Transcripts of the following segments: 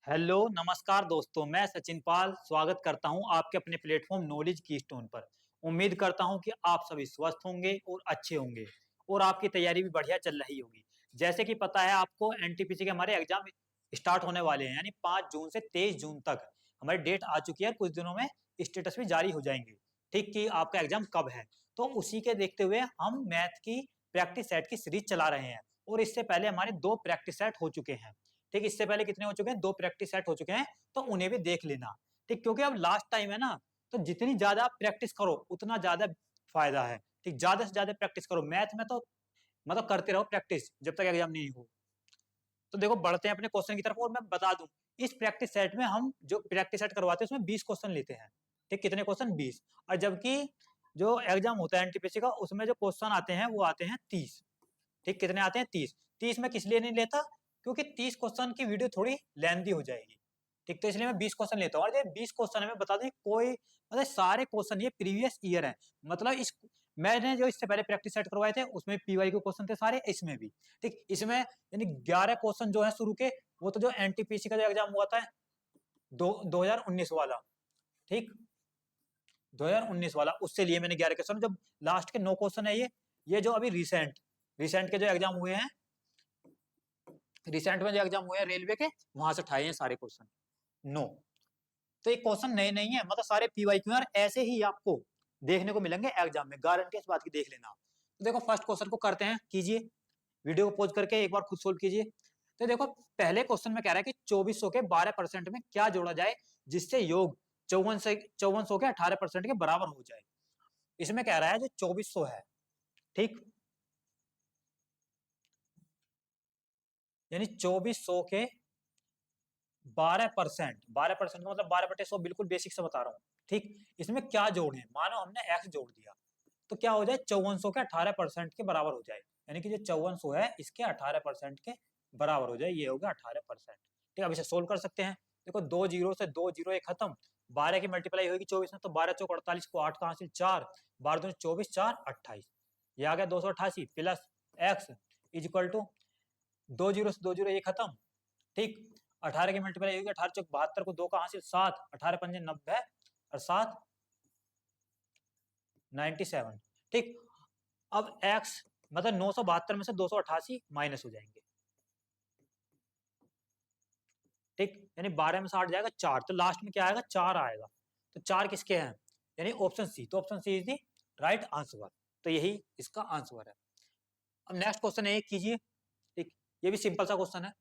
Hello नमस्कार दोस्तों, मैं सचिन पाल स्वागत करता हूं आपके अपने प्लेटफॉर्म नॉलेज की स्टोन पर। उम्मीद करता हूं कि आप सभी स्वस्थ होंगे और अच्छे होंगे और आपकी तैयारी भी बढ़िया चल रही होगी। जैसे कि पता है आपको, एनटीपीसी के हमारे एग्जाम स्टार्ट होने वाले हैं, यानी 5 जून से 23 जून तक हमारी डेट आ चुकी है। कुछ दिनों में स्टेटस भी जारी हो जाएंगे, ठीक कि आपका एग्जाम कब है। तो उसी के देखते हुए हम मैथ की प्रैक्टिस सेट की सीरीज चला रहे हैं और इससे पहले हमारे 2 प्रैक्टिस सेट हो चुके हैं। ठीक, इससे पहले कितने हो चुके हैं? 2 प्रैक्टिस सेट हो चुके हैं, तो उन्हें भी देख लेना। ठीक, क्योंकि अब लास्ट टाइम है ना, तो जितनी ज्यादा आप प्रैक्टिस करो उतना ज्यादा फायदा है। ठीक, ज्यादा से ज्यादा प्रैक्टिस करो मैथ में, तो मतलब करते रहो प्रैक्टिस जब तक एग्जाम नहीं हो। तो देखो, बढ़ते हैं अपने क्वेश्चन की तरफ और मैं बता दूं, इस प्रैक्टिस सेट में हम जो प्रैक्टिस सेट करवाते हैं उसमें 20 क्वेश्चन लेते हैं। ठीक, कितने क्वेश्चन? 20। और जबकि जो एग्जाम होता है एनटीपीसी का, उसमें जो क्वेश्चन आते हैं वो आते हैं 30। ठीक, कितने आते हैं? 30। 30 में किस लिए नहीं लेता? क्योंकि 30 क्वेश्चन की वीडियो थोड़ी लेंथी हो जाएगी। ठीक, तो इसलिए मैं 20 क्वेश्चन लेता हूँ। और ये 20 क्वेश्चन है, मैं बता दूं, कोई मतलब सारे क्वेश्चन ये प्रीवियस ईयर है। मतलब इस मैंने जो इससे पहले प्रैक्टिस सेट करवाए थे उसमें पीवाई के क्वेश्चन थे सारे, इसमें भी। ठीक, इसमें यानी 11 क्वेश्चन जो है शुरू के, वो तो जो एनटीपीसी का जो एग्जाम हुआ था 2019 वाला। ठीक, 2019 वाला, उससे लिए मैंने 11 क्वेश्चन। जब लास्ट के 9 क्वेश्चन है, ये जो अभी रिसेंट रिसेंट के जो एग्जाम हुए हैं, रिसेंट में जो एग्जाम हुए हैं रेलवे के, वहां से उठाए हैं सारे क्वेश्चन। नो, तो ये क्वेश्चन नए नहीं है, मतलब सारे पीवाई क्यू और ऐसे ही आपको देखने को मिलेंगे एग्जाम में, गारंटी इस बात की, देख लेना। तो देखो, फर्स्ट क्वेश्चन को करते हैं, कीजिए। वीडियो को पॉज करके एक बार खुद सोल्व कीजिए। तो देखो, पहले क्वेश्चन में कह रहा है कि 2400 के 12% में क्या जोड़ा जाए जिससे योग 5400 के 18% के बराबर हो जाए। इसमें कह रहा है जो 2400 है, ठीक, यानी 2400 के 12%, 12% का मतलब 12/100, बिल्कुल बेसिक से बता रहा हूँ। ठीक, इसमें क्या जोड़े? मानो हमने एक्स जोड़ दिया, तो क्या हो जाए? 5400 के 18% के बराबर हो जाए, यानी कि जो 5400 है इसके 18% के बराबर हो जाए, ये हो गया 18%। ठीक, अब इसे सोल्व कर सकते हैं। देखो, 2 जीरो से 2 जीरो एक खत्म, 12 की मल्टीप्लाई होगी 24 में, तो 12 चौक 48 को 8 का हासिल 4, 12 दूनी 24, 4 28, ये आ गया 288 plus x is equal to 2 zero से 2 जीरो एक खत्म। ठीक, 18 की मल्टीप्लाई होगी 18 चौक 72 को 2 का हासिल 7, 18 पंजे 90 और 7 97। ठीक, अब x मतलब 972 में से 288 माइनस हो जाएंगे। ठीक, यानी 12 में से 8 जाएगा 4, तो लास्ट में क्या आएगा? 4 आएगा। तो 4 किसके हैं? यानी ऑप्शन सी, तो option C is the right answer. तो यही इसका आंसर है। अब नेक्स्ट क्वेश्चन है, कीजिए। ठीक, ये भी सिंपल सा क्वेश्चन है।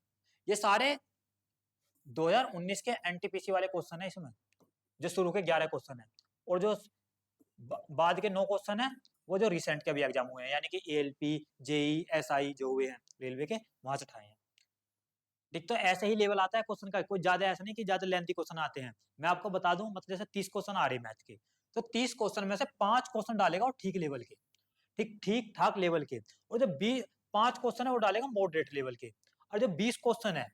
ये सारे 2019 के एनटीपीसी वाले क्वेश्चन है इसमें, जो शुरू के 11 क्वेश्चन है, और जो बाद के 9 क्वेश्चन है वो जो रिसेंट के भी एग्जाम हुए हैं, यानी कि एएलपी, जेई, एसआई जो हुए हैं रेलवे के, वहां से उठाए हैं। ठीक, तो ऐसे ही लेवल आता है क्वेश्चन का, कोई ज्यादा ऐसा नहीं कि ज्यादा लेंथी क्वेश्चन आते हैं। मैं आपको बता दूं, मतलब जैसे 30 क्वेश्चन आ रहे हैं मैथ के, तो 30 क्वेश्चन में से 5 क्वेश्चन डालेगा वो ठीक लेवल के, ठीक ठीक ठाक लेवल के, और जो 5 क्वेश्चन है वो डालेगा मॉडरेट लेवल के। और जो 20 क्वेश्चन है,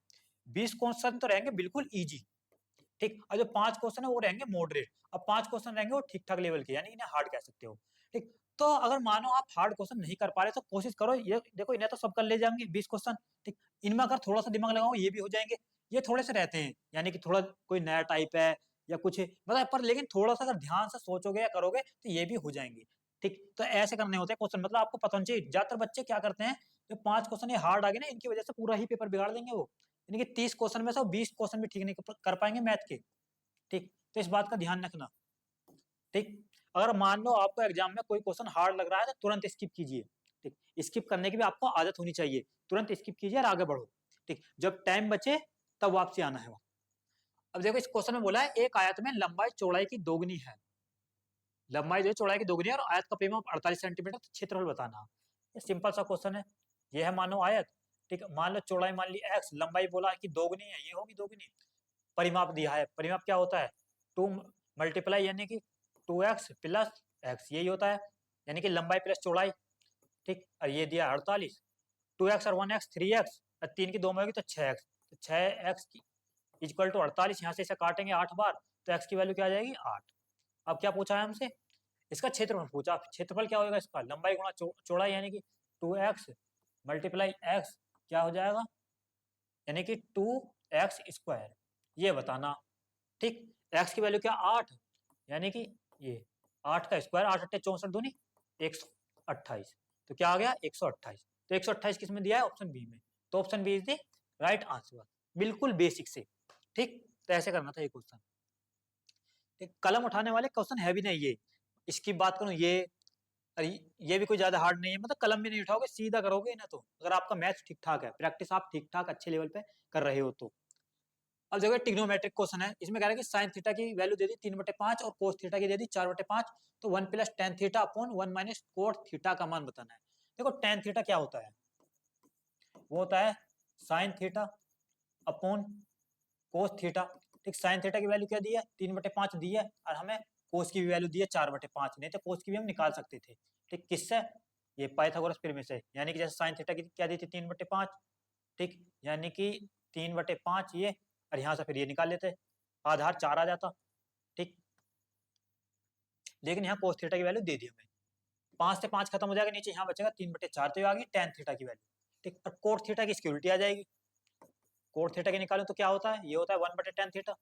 20 क्वेश्चन तो रहेंगे बिल्कुल ईजी। ठीक, और जो 5 क्वेश्चन है वो रहेंगे मॉडरेट, अब 5 क्वेश्चन रहेंगे वो ठीक ठाक लेवल के, यानी इन्हें हार्ड कह सकते हो। ठीक, तो अगर मानो आप हार्ड क्वेश्चन नहीं कर पा रहे तो कोशिश करो, ये देखो, इन्हें तो सब कर ले जाएंगे 20 क्वेश्चन। ठीक, इनमें अगर थोड़ा सा दिमाग लगाओ ये भी हो जाएंगे। ये थोड़े से रहते हैं, यानी कि थोड़ा कोई नया टाइप है या कुछ है, मतलब पर लेकिन थोड़ा सा अगर ध्यान से सोचोगे या करोगे तो ये भी हो जाएंगे। ठीक, तो ऐसे करने होते हैं क्वेश्चन, मतलब आपको पता होना चाहिए। ज्यादातर बच्चे क्या करते हैं, जो 5 क्वेश्चन ये हार्ड आ गए ना, इनकी वजह से पूरा ही पेपर बिगाड़ देंगे वो, यानी कि 30 क्वेश्चन में से 20 क्वेश्चन भी ठीक नहीं कर पाएंगे मैथ के। ठीक, तो इस बात का ध्यान रखना। ठीक, अगर मान लो आपको एग्जाम में कोई क्वेश्चन हार्ड लग रहा है तो तुरंत स्किप कीजिए। ठीक, स्किप करने की भी आपको आदत होनी चाहिए, तुरंत स्किप कीजिए और आगे बढ़ो। ठीक, जब टाइम बचे तब वापसी आना है। अब देखो, इस क्वेश्चन में बोला है एक आयत में लंबाई चौड़ाई की दोगुनी है, लंबाई जो है चौड़ाई की दोगुनी है और आयत का परिमाप 48 सेंटीमीटर, तो क्षेत्रफल बताना। ये सिंपल सा क्वेश्चन है। ये है मानो आयत। ठीक, मान लो चौड़ाई मान ली एक्स, लंबाई बोला है कि दोगुनी है, ये होगी दोगुनी। परिमाप दिया है, परिमाप क्या होता है? 2 मल्टीप्लाई, यानी कि 2x प्लस एक्स, यही होता है, यानी कि लंबाई प्लस चौड़ाई। ठीक, और ये दिया 48, 2x और 1x 3x, और 3 की 2 में होगी तो 6x, तो 6x इक्वल टू 48, यहाँ से इसे काटेंगे 8 बार, तो x की वैल्यू क्या आ जाएगी? 8। अब क्या पूछा है हमसे? इसका क्षेत्रफल पूछा। क्षेत्रफल क्या होगा इसका? लंबाई गुणा चौड़ाई, यानी कि 2x मल्टीप्लाई एक्स क्या हो जाएगा, यानी कि 2x स्क्वायर। ये बताना। ठीक, एक्स की वैल्यू क्या 8, यानी कि ये 8 का स्क्वायर, 8 अट्ठे 64 दूनी 128, तो क्या आ गया 128। तो 128 किस में दिया है, ऑप्शन बी में, तो option B is the right answer, बिल्कुल बेसिक से। ठीक, तो ऐसे करना था ये क्वेश्चन। ठीक, कलम उठाने वाले क्वेश्चन है भी नहीं ये, इसकी बात करूं ये, अरे ये भी कोई ज्यादा हार्ड नहीं है, मतलब कलम भी नहीं उठाओगे सीधा करोगे ना, तो अगर आपका मैथ्स ठीक ठाक है, प्रैक्टिस आप ठीक ठाक अच्छे लेवल पे कर रहे हो तो। अब देखो ट्रिग्नोमेट्रिक क्वेश्चन है, इसमें कह रहा है कि साइन थीटा की वैल्यू दे दी 3/5 और कोस थीटा की दे दी 4/5, तो 1 plus tan theta upon 1 minus cot theta का मान बताना है। देखो टेन थीटा क्या होता है, वो होता है sine theta upon cos theta. ठीक, साइन थीटा की वैल्यू क्या दी है 3/5 दी है, और हमें कोस की भी वैल्यू दी है 4/5, नहीं तो कोस की भी हम निकाल सकते थे। ठीक, किससे, ये पाइथागोरस थ्योरम से, यानी कि जैसे साइन थीटा की क्या दी थी 3/5, ठीक, यानी कि 3/5 ये, और यहाँ से फिर ये निकाल लेते, आधार 4 आ जाता। ठीक, लेकिन यहाँ कोस थीटा की वैल्यू दे दी हमें, 5 से 5 खत्म हो जाएगा, नीचे यहाँ बचेगा 3/4, तो ये आ गई टेन थीटा की वैल्यू। ठीक, और कोट थीटा की इसकी उल्टी आ जाएगी, कोट थीटा की निकालो तो क्या होता है, ये होता है 1/tan थीटा।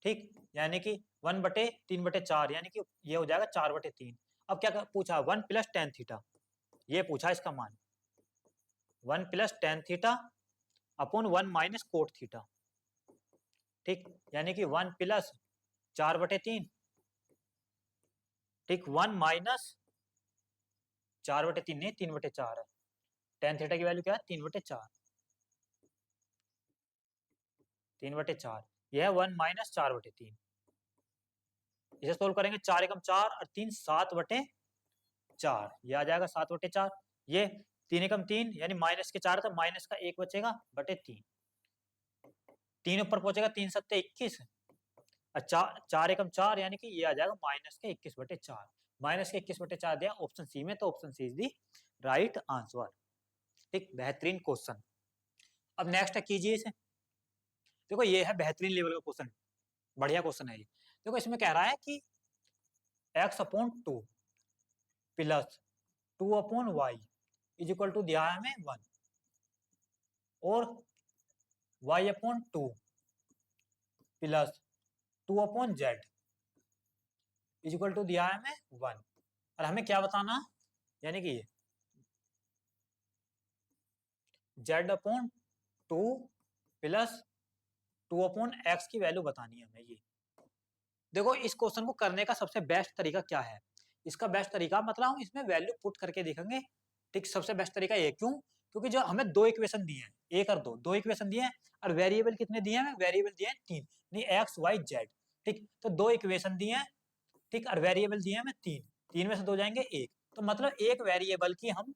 ठीक, यानी कि 1/3/4, यानी कि ये हो जाएगा 4/3। अब क्या पूछा, 1 प्लस टेन थीटा, ये पूछा इसका मान 1 plus tan theta upon 1 minus cot theta. ठीक, यानी कि 1 प्लस 4/3, ठीक, 1 माइनस 4/3 नहीं 3/4 है, टेन थीटा की वैल्यू क्या है 3/4, 3/4, यह है 1 माइनस 4/3। इसे सोल्व करेंगे, 4 एकम 4 और 3 7/4, ये आ जाएगा 7/4। ये 3 एकम 3 यानी माइनस के 4 था, माइनस का 1 बचेगा बटे 3, 3 ऊपर पहुंचेगा, 3 सत्ते 21, और 4 एकम 4 यानी कि ये आ जाएगा माइनस के 21/4, माइनस के 21/4 दिया ऑप्शन सी में, तो option C is the right answer. ठीक, बेहतरीन क्वेश्चन। अब नेक्स्ट है, कीजिए इसे। देखो ये है बेहतरीन लेवल का क्वेश्चन, बढ़िया क्वेश्चन है ये। देखो इसमें कह रहा है कि x/2 plus 2/y is equal to दिया है हमें 1, और y/2 plus 2/z is equal to दिया है हमें 1, और हमें क्या बताना, यानी कि ये z/2 प्लस 2/x की वैल्यू बतानी है हमें। ये देखो इस क्वेश्चन को करने का सबसे बेस्ट तरीका क्या है, इसका बेस्ट तरीका मतलब हम इसमें वैल्यू पुट करके देखेंगे। ठीक, सबसे बेस्ट तरीका ये, क्यों, क्योंकि जो हमें दो इक्वेशन दिए हैं, एक और दो इक्वेशन दिए हैं, और वेरिएबल कितने दिए हैं, वेरिएबल दिए हैं 3, नहीं एक्स वाई जेड। ठीक, तो दो इक्वेशन दिए हैं, ठीक, और वेरिएबल दिए हैं हमें 3, 3 में से 2 जाएंगे 1, तो मतलब एक वेरिएबल की हम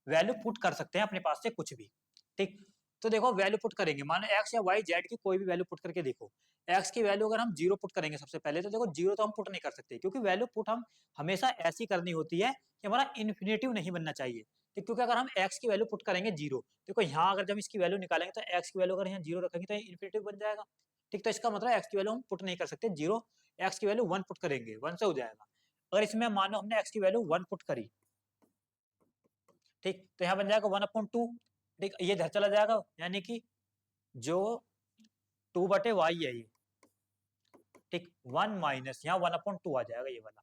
वैल्यू पुट कर सकते हैं अपने पास से कुछ भी। ठीक, तो देखो वैल्यू पुट करेंगे, मानो एक्स या वाई जेड की कोई भी वैल्यू पुट करके देखो। एक्स की वैल्यू अगर हम 0 पुट करेंगे सबसे पहले, तो देखो 0 तो हम पुट नहीं कर सकते, क्योंकि वैल्यू पुट हम हमेशा ऐसी करनी होती है कि हमारा इन्फिनेटिव नहीं बनना चाहिए। ठीक, क्योंकि अगर हम एक्स की वैल्यू पुट करेंगे 0, देखो यहाँ अगर जब इसकी वैल्यू निकालेंगे तो एक्स की वैल्यू अगर यहाँ 0 रखेंगे तो इन्फिनेटिव बन जाएगा। ठीक, तो इसका मतलब एक्स की वैल्यू हम पुट नहीं कर सकते 0, एक्स की वैल्यू 1 पुट करेंगे, 1 से हो जाएगा। अगर इसमें मानो हमने एक्स की वैल्यू 1 पुट करी, ठीक, तो यहाँ बन जाएगा 1/2। ठीक, ये इधर चला जाएगा, यानी कि जो 2/y है ये, ठीक, 1 माइनस यहाँ 1/2 आ जाएगा ये वाला।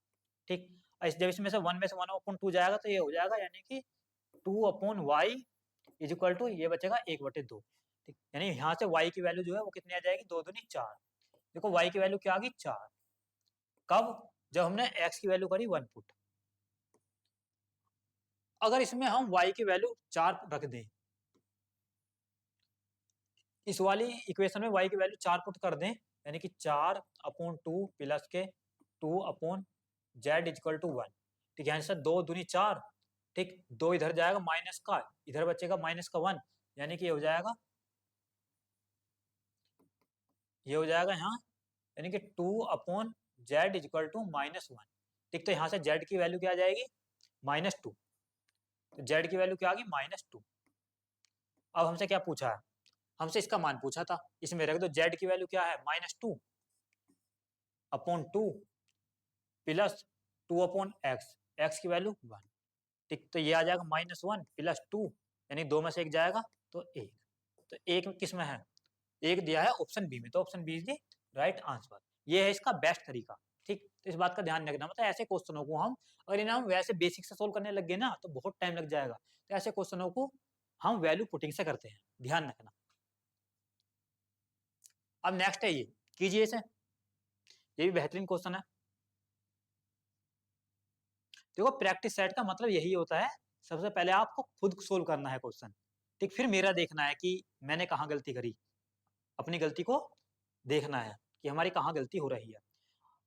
ठीक, जब इसमें से 1 में से 1/2 जाएगा तो ये हो जाएगा, यानी कि 2/y इज इक्वल टू ये बचेगा 1/2। ठीक, यानी यहाँ से y की वैल्यू जो है वो कितनी आ जाएगी, 2 दूनी 4। देखो y की वैल्यू क्या आ गई 4, कब, जब हमने x की वैल्यू करी 1 पुट। अगर इसमें हम y की वैल्यू 4 रख दें, इस वाली इक्वेशन में y की वैल्यू 4 पुट कर दें, यानी कि 4/2 प्लस के 2/z इक्वल टू 1। ठीक, यहाँ से 2 दूनी 4, ठीक, 2 इधर जाएगा माइनस का, इधर बचेगा माइनस का 1, यानी कि ये हो जाएगा यहाँ, यानी कि 2/z इक्वल टू -1। ठीक, तो यहाँ से z की वैल्यू क्या आ जाएगी -2, तो z की वैल्यू क्या आ गई -2। अब हमसे क्या पूछा है, हमसे इसका मान पूछा था, इसमें रख दो, z की वैल्यू क्या है -2/2 प्लस 2/x, x की वैल्यू 1। ठीक, तो ये आ जाएगा -1 प्लस 2, यानी 2 में से 1 जाएगा तो 1, तो 1 किस में है एक दिया है ऑप्शन बी में, तो option B is the right answer. ये है इसका बेस्ट तरीका। ठीक, तो इस बात का ध्यान रखना, मतलब ऐसे क्वेश्चनों को हम अगर इन्हें हम वैसे बेसिक से सोल्व करने लग गए ना तो बहुत टाइम लग जाएगा, तो ऐसे क्वेश्चनों को हम वैल्यू पुटिंग से करते हैं, ध्यान रखना। अब नेक्स्ट है ये, कीजिए इसे, ये भी बेहतरीन क्वेश्चन है। देखो प्रैक्टिस सेट का मतलब यही होता है, सबसे पहले आपको खुद सोल्व करना है क्वेश्चन, ठीक, फिर मेरा देखना है कि मैंने कहाँ गलती करी, अपनी गलती को देखना है कि हमारी कहाँ गलती हो रही है।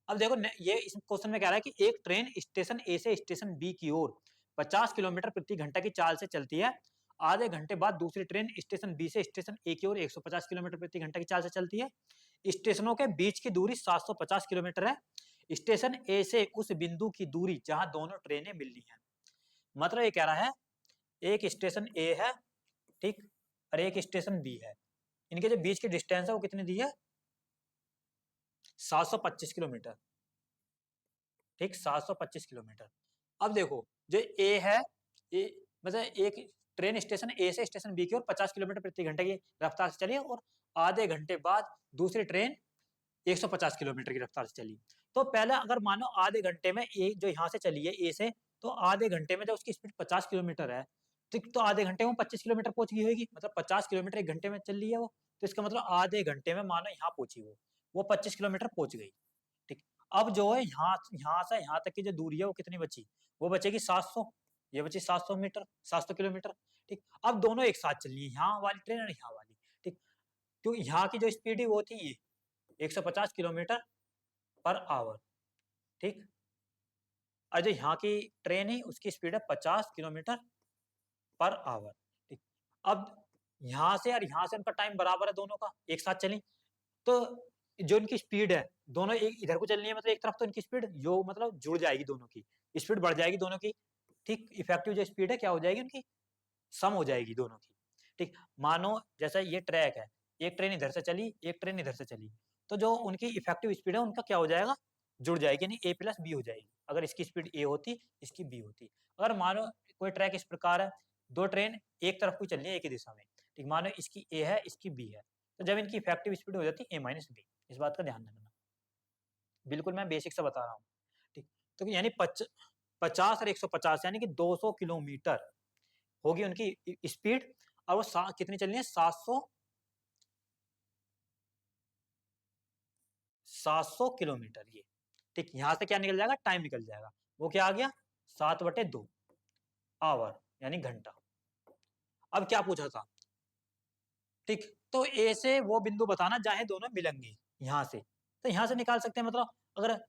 अब देखो ये इस क्वेश्चन में कह रहा है कि एक ट्रेन स्टेशन ए से स्टेशन बी की ओर 50 किलोमीटर प्रति घंटा की चाल से चलती है। आधे घंटे बाद दूसरी ट्रेन स्टेशन बी से स्टेशन ए की ओर 150 किलोमीटर प्रति घंटा की चाल से चलती है। स्टेशनों के बीच की दूरी 750 किलोमीटर है। स्टेशन ए से उस बिंदु की दूरी जहां दोनों ट्रेनें मिलनी है। मतलब ये कह रहा है एक स्टेशन ए है, ठीक, और एक स्टेशन बी है, इनके जो बीच की डिस्टेंस है वो कितनी दी है, 725 किलोमीटर, ठीक, 725 किलोमीटर। अब देखो जो ए है, ए मतलब एक ट्रेन स्टेशन ए से स्टेशन बी की ओर 50 किलोमीटर प्रति घंटे की रफ्तार से चली और आधे घंटे बाद दूसरी ट्रेन 150 किलोमीटर की रफ्तार से चली। तो पहले अगर मानो आधे घंटे में ए जो यहाँ से चली है ए से, तो आधे घंटे में जब उसकी स्पीड 50 किलोमीटर है, तो आधे घंटे में 25 किलोमीटर पहुंच गई होगी, मतलब 50 किलोमीटर एक घंटे में चल रही है वो, तो इसका मतलब आधे घंटे में मानो यहाँ पहुंची वो 25 किलोमीटर पहुंच गई। ठीक, अब जो है यहाँ से यहाँ तक की जो दूरी है वो कितनी बची, वो बचेगी 700, ये बची 700 मीटर, 700 किलोमीटर। ठीक, अब दोनों एक साथ चल रही है, यहाँ वाली ट्रेन और यहाँ वाली। ठीक, क्योंकि यहाँ की जो स्पीड है वो थी ये 150 किलोमीटर पर आवर, ठीक, और जो यहाँ की ट्रेन है उसकी स्पीड है 50 किलोमीटर पर आवर। ठीक, अब यहाँ से और यहाँ से उनका टाइम बराबर है, दोनों का एक साथ चली, तो जो इनकी स्पीड है दोनों एक इधर को चलनी है, मतलब एक तरफ, तो इनकी स्पीड जो मतलब जुड़ जाएगी, दोनों की स्पीड बढ़ जाएगी दोनों की। ठीक, इफेक्टिव जो स्पीड है क्या हो जाएगी उनकी, सम हो जाएगी दोनों की। ठीक, मानो जैसा ये ट्रैक है, एक ट्रेन इधर से चली एक ट्रेन इधर से चली, तो जो उनकी इफेक्टिव स्पीड है उनका क्या हो जाएगा, जुड़ जाएगी, यानी ए प्लस बी हो जाएगी। अगर इसकी स्पीड ए होती इसकी बी होती। अगर मानो कोई ट्रैक इस प्रकार है, दो ट्रेन एक तरफ को चल रही है एक ही दिशा में, ठीक, मानो इसकी ए है इसकी बी है, तो जब इनकी इफेक्टिव स्पीड हो जाती है ए माइनस बी। इस बात का ध्यान रखना, बिल्कुल मैं बेसिक से बता रहा हूँ। ठीक, तो यानी 50 और 150 यानी कि 200 किलोमीटर होगी उनकी स्पीड, और वो कितनी चलनी है, 700 किलोमीटर ये। ठीक, यहां से क्या निकल जाएगा, टाइम निकल जाएगा, वो क्या आ गया 7/2 आवर यानी घंटा। अब क्या पूछा था, ठीक, तो ए से वो बिंदु बताना जहां दोनों मिलेंगे, यहां से, तो यहां से निकाल सकते हैं, मतलब अगर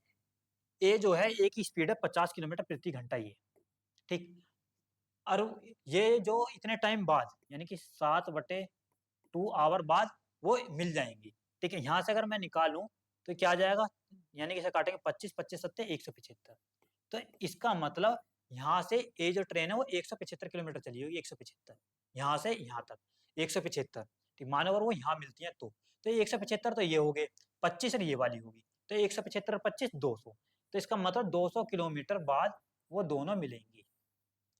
ए जो है ए की स्पीड है 50 किलोमीटर प्रति घंटा ये, ठीक, और ये जो इतने टाइम बाद यानी कि 7/2 आवर बाद वो मिल जाएंगी। ठीक है, यहाँ से अगर मैं निकालूं तो क्या आ जाएगा, यानी कि इसे काटेंगे 25 25 सत्ते 175, तो इसका मतलब यहाँ से ये जो ट्रेन है वो 175 किलोमीटर चली होगी, 175 यहाँ से यहाँ तक 175। ठीक, मानो अगर वो यहाँ मिलती है तो ये 175 तो ये हो गए, 25 और ये वाली होगी, तो 175 और 25 200, तो इसका मतलब 200 किलोमीटर बाद वो दोनों मिलेंगी।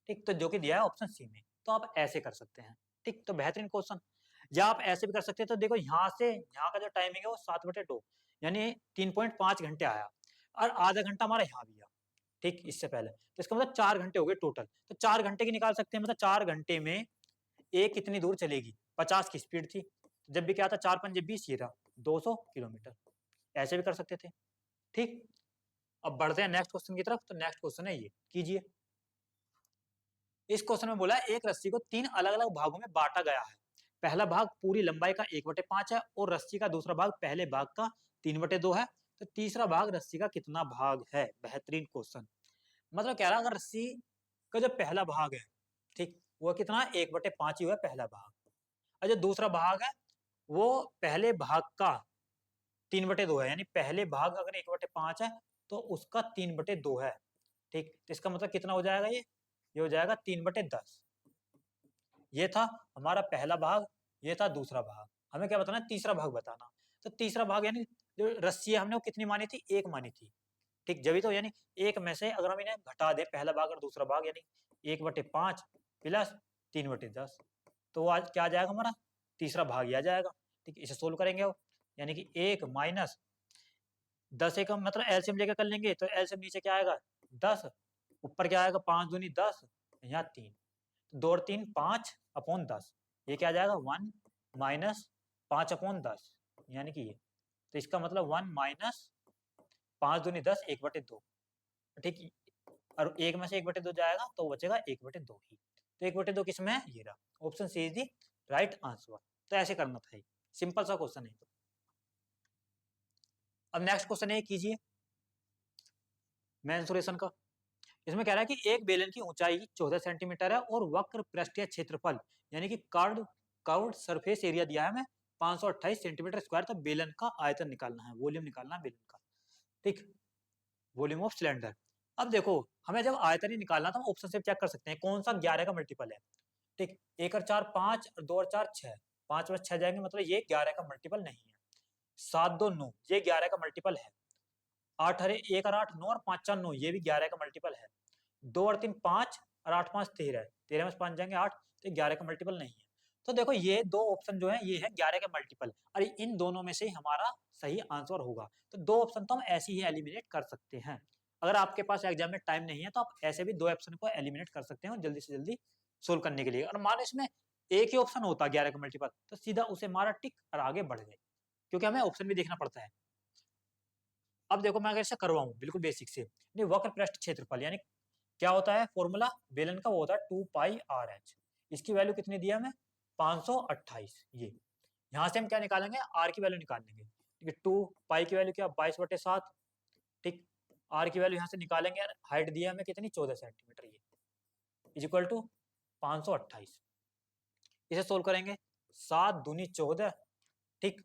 ठीक, तो जो कि दिया है ऑप्शन सी में, तो आप ऐसे कर सकते हैं। ठीक, तो बेहतरीन क्वेश्चन। या आप ऐसे भी कर सकते हैं, तो देखो यहाँ से यहाँ का जो टाइमिंग है वो 7/2 यानी 3.5 घंटे आया, और आधा घंटा हमारा यहाँ भी आया। ठीक, इससे पहले तो इसका मतलब 4 घंटे हो गए टोटल, तो 4 घंटे की निकाल सकते हैं, मतलब 4 घंटे में एक कितनी दूर चलेगी, 50 की स्पीड थी, जब भी क्या था 4 5 20 ये रहा 200 किलोमीटर, ऐसे भी कर सकते थे। ठीक, अब बढ़ते हैं नेक्स्ट क्वेश्चन की तरफ। तो नेक्स्ट क्वेश्चन है ये, कीजिए। इस क्वेश्चन में बोला है एक रस्सी को 3 अलग अलग भागों में बांटा गया है। पहला भाग पूरी लंबाई का 1/5 है और रस्सी का दूसरा भाग पहले भाग का 3/2 है, तो तीसरा भाग रस्सी का कितना भाग है। बेहतरीन क्वेश्चन, मतलब कह रहा अगर रस्सी का जो पहला भाग है, ठीक, वो कितना 1/5 ही हुआ पहला भाग, और जो दूसरा भाग है वो पहले भाग का 3/2 है, यानी पहले भाग अगर 1/5 है तो उसका 3/2 है। ठीक, तो इसका मतलब कितना हो जाएगा, ये हो जाएगा 3/10। ये था हमारा पहला भाग, ये था दूसरा भाग, हमें क्या बताना है, तीसरा भाग बताना। तो तीसरा भाग यानी जो रस्सी है हमने वो कितनी मानी थी, एक मानी थी। ठीक, जब तो यानी एक में से अगर हम इन्हें घटा दें, पहला भाग और दूसरा भाग, यानी 1/5 प्लस 3/10, तो आज क्या आ जाएगा हमारा, तीसरा भाग ही आ जाएगा। ठीक, इसे सोल्व करेंगे अब, यानी कि 1 माइनस 10 एक मतलब एलसीएम लेकर कर लेंगे, तो एलसीएम नीचे क्या आएगा 10, ऊपर क्या आएगा 5 दूनी 10, यहाँ 3, 2 और 3 5 अपॉन 10, ये क्या आ जाएगा 1 माइनस 5 अपॉन 10, यानी कि ये, तो इसका मतलब 1 माइनस 5 दूनी 10 1/2, ठीक, और 1 में से 1/2 जाएगा तो बचेगा 1/2 ही, तो 1/2 किस में है, ये रहा, option C is the right answer. तो ऐसे करना था, सिंपल सा क्वेश्चन है। अब नेक्स्ट क्वेश्चन है, कीजिए मेंसुरेशन का। इसमें कह रहा है कि एक बेलन की ऊंचाई 14 सेंटीमीटर है और वक्र पृष्ठीय क्षेत्रफल यानी कि कर्व्ड सरफेस एरिया दिया है हमें 528 सेंटीमीटर स्क्वायर, तो बेलन का आयतन निकालना है, वॉल्यूम निकालना है बेलन का, ठीक, वॉल्यूम ऑफ सिलेंडर। अब देखो हमें जब आयतन ही निकालना था, हम ऑप्शन से चेक कर सकते हैं कौन सा 11 का मल्टीपल है, ठीक, 1 और 4 5 और 2 और 4 6, 5 में 6 जाएंगे, मतलब ये 11 का मल्टीपल नहीं है। 7 2 9, ये 11 का मल्टीपल है। 8 अरे 1 और 8 9 और 5 4 9, ये भी 11 का मल्टीपल है। 2 और 3 5 और 8 5 13, 13 में 5 जाएंगे 8, तो 11 का मल्टीपल नहीं है। तो देखो ये दो ऑप्शन जो है ये है 11 का मल्टीपल, और इन दोनों में से ही हमारा सही आंसर होगा। तो दो ऑप्शन तो हम ऐसे ही एलिमिनेट कर सकते हैं। अगर आपके पास एग्जाम में टाइम नहीं है तो आप ऐसे भी दो ऑप्शन को एलिमिनेट कर सकते हैं जल्दी से जल्दी सोल्व करने के लिए। और मान लो इसमें एक ही ऑप्शन होता 11 का मल्टीपल, तो सीधा उसे मारा टिक और आगे बढ़ गए, क्योंकि हमें ऑप्शन भी देखना पड़ता है। अब देखो मैं अगर इसे करवाऊं बिल्कुल बेसिक से, वक्र पृष्ठ क्षेत्रफल यानी क्या होता है, फॉर्मूला बेलन का वो होता है 2 पाई आर एच, इसकी वैल्यू कितनी दी है हमें 528, ये यहाँ से हम क्या निकालेंगे आर की वैल्यू निकाल लेंगे, ठीक है, 2 पाई की वैल्यू क्या 22/7, ठीक, आर की वैल्यू यहाँ से निकालेंगे, हाइट दी है हमें कितनी 14 सेंटीमीटर, ये इज इक्वल टू 528, इसे सोल्व करेंगे 7 दूनी 14, ठीक,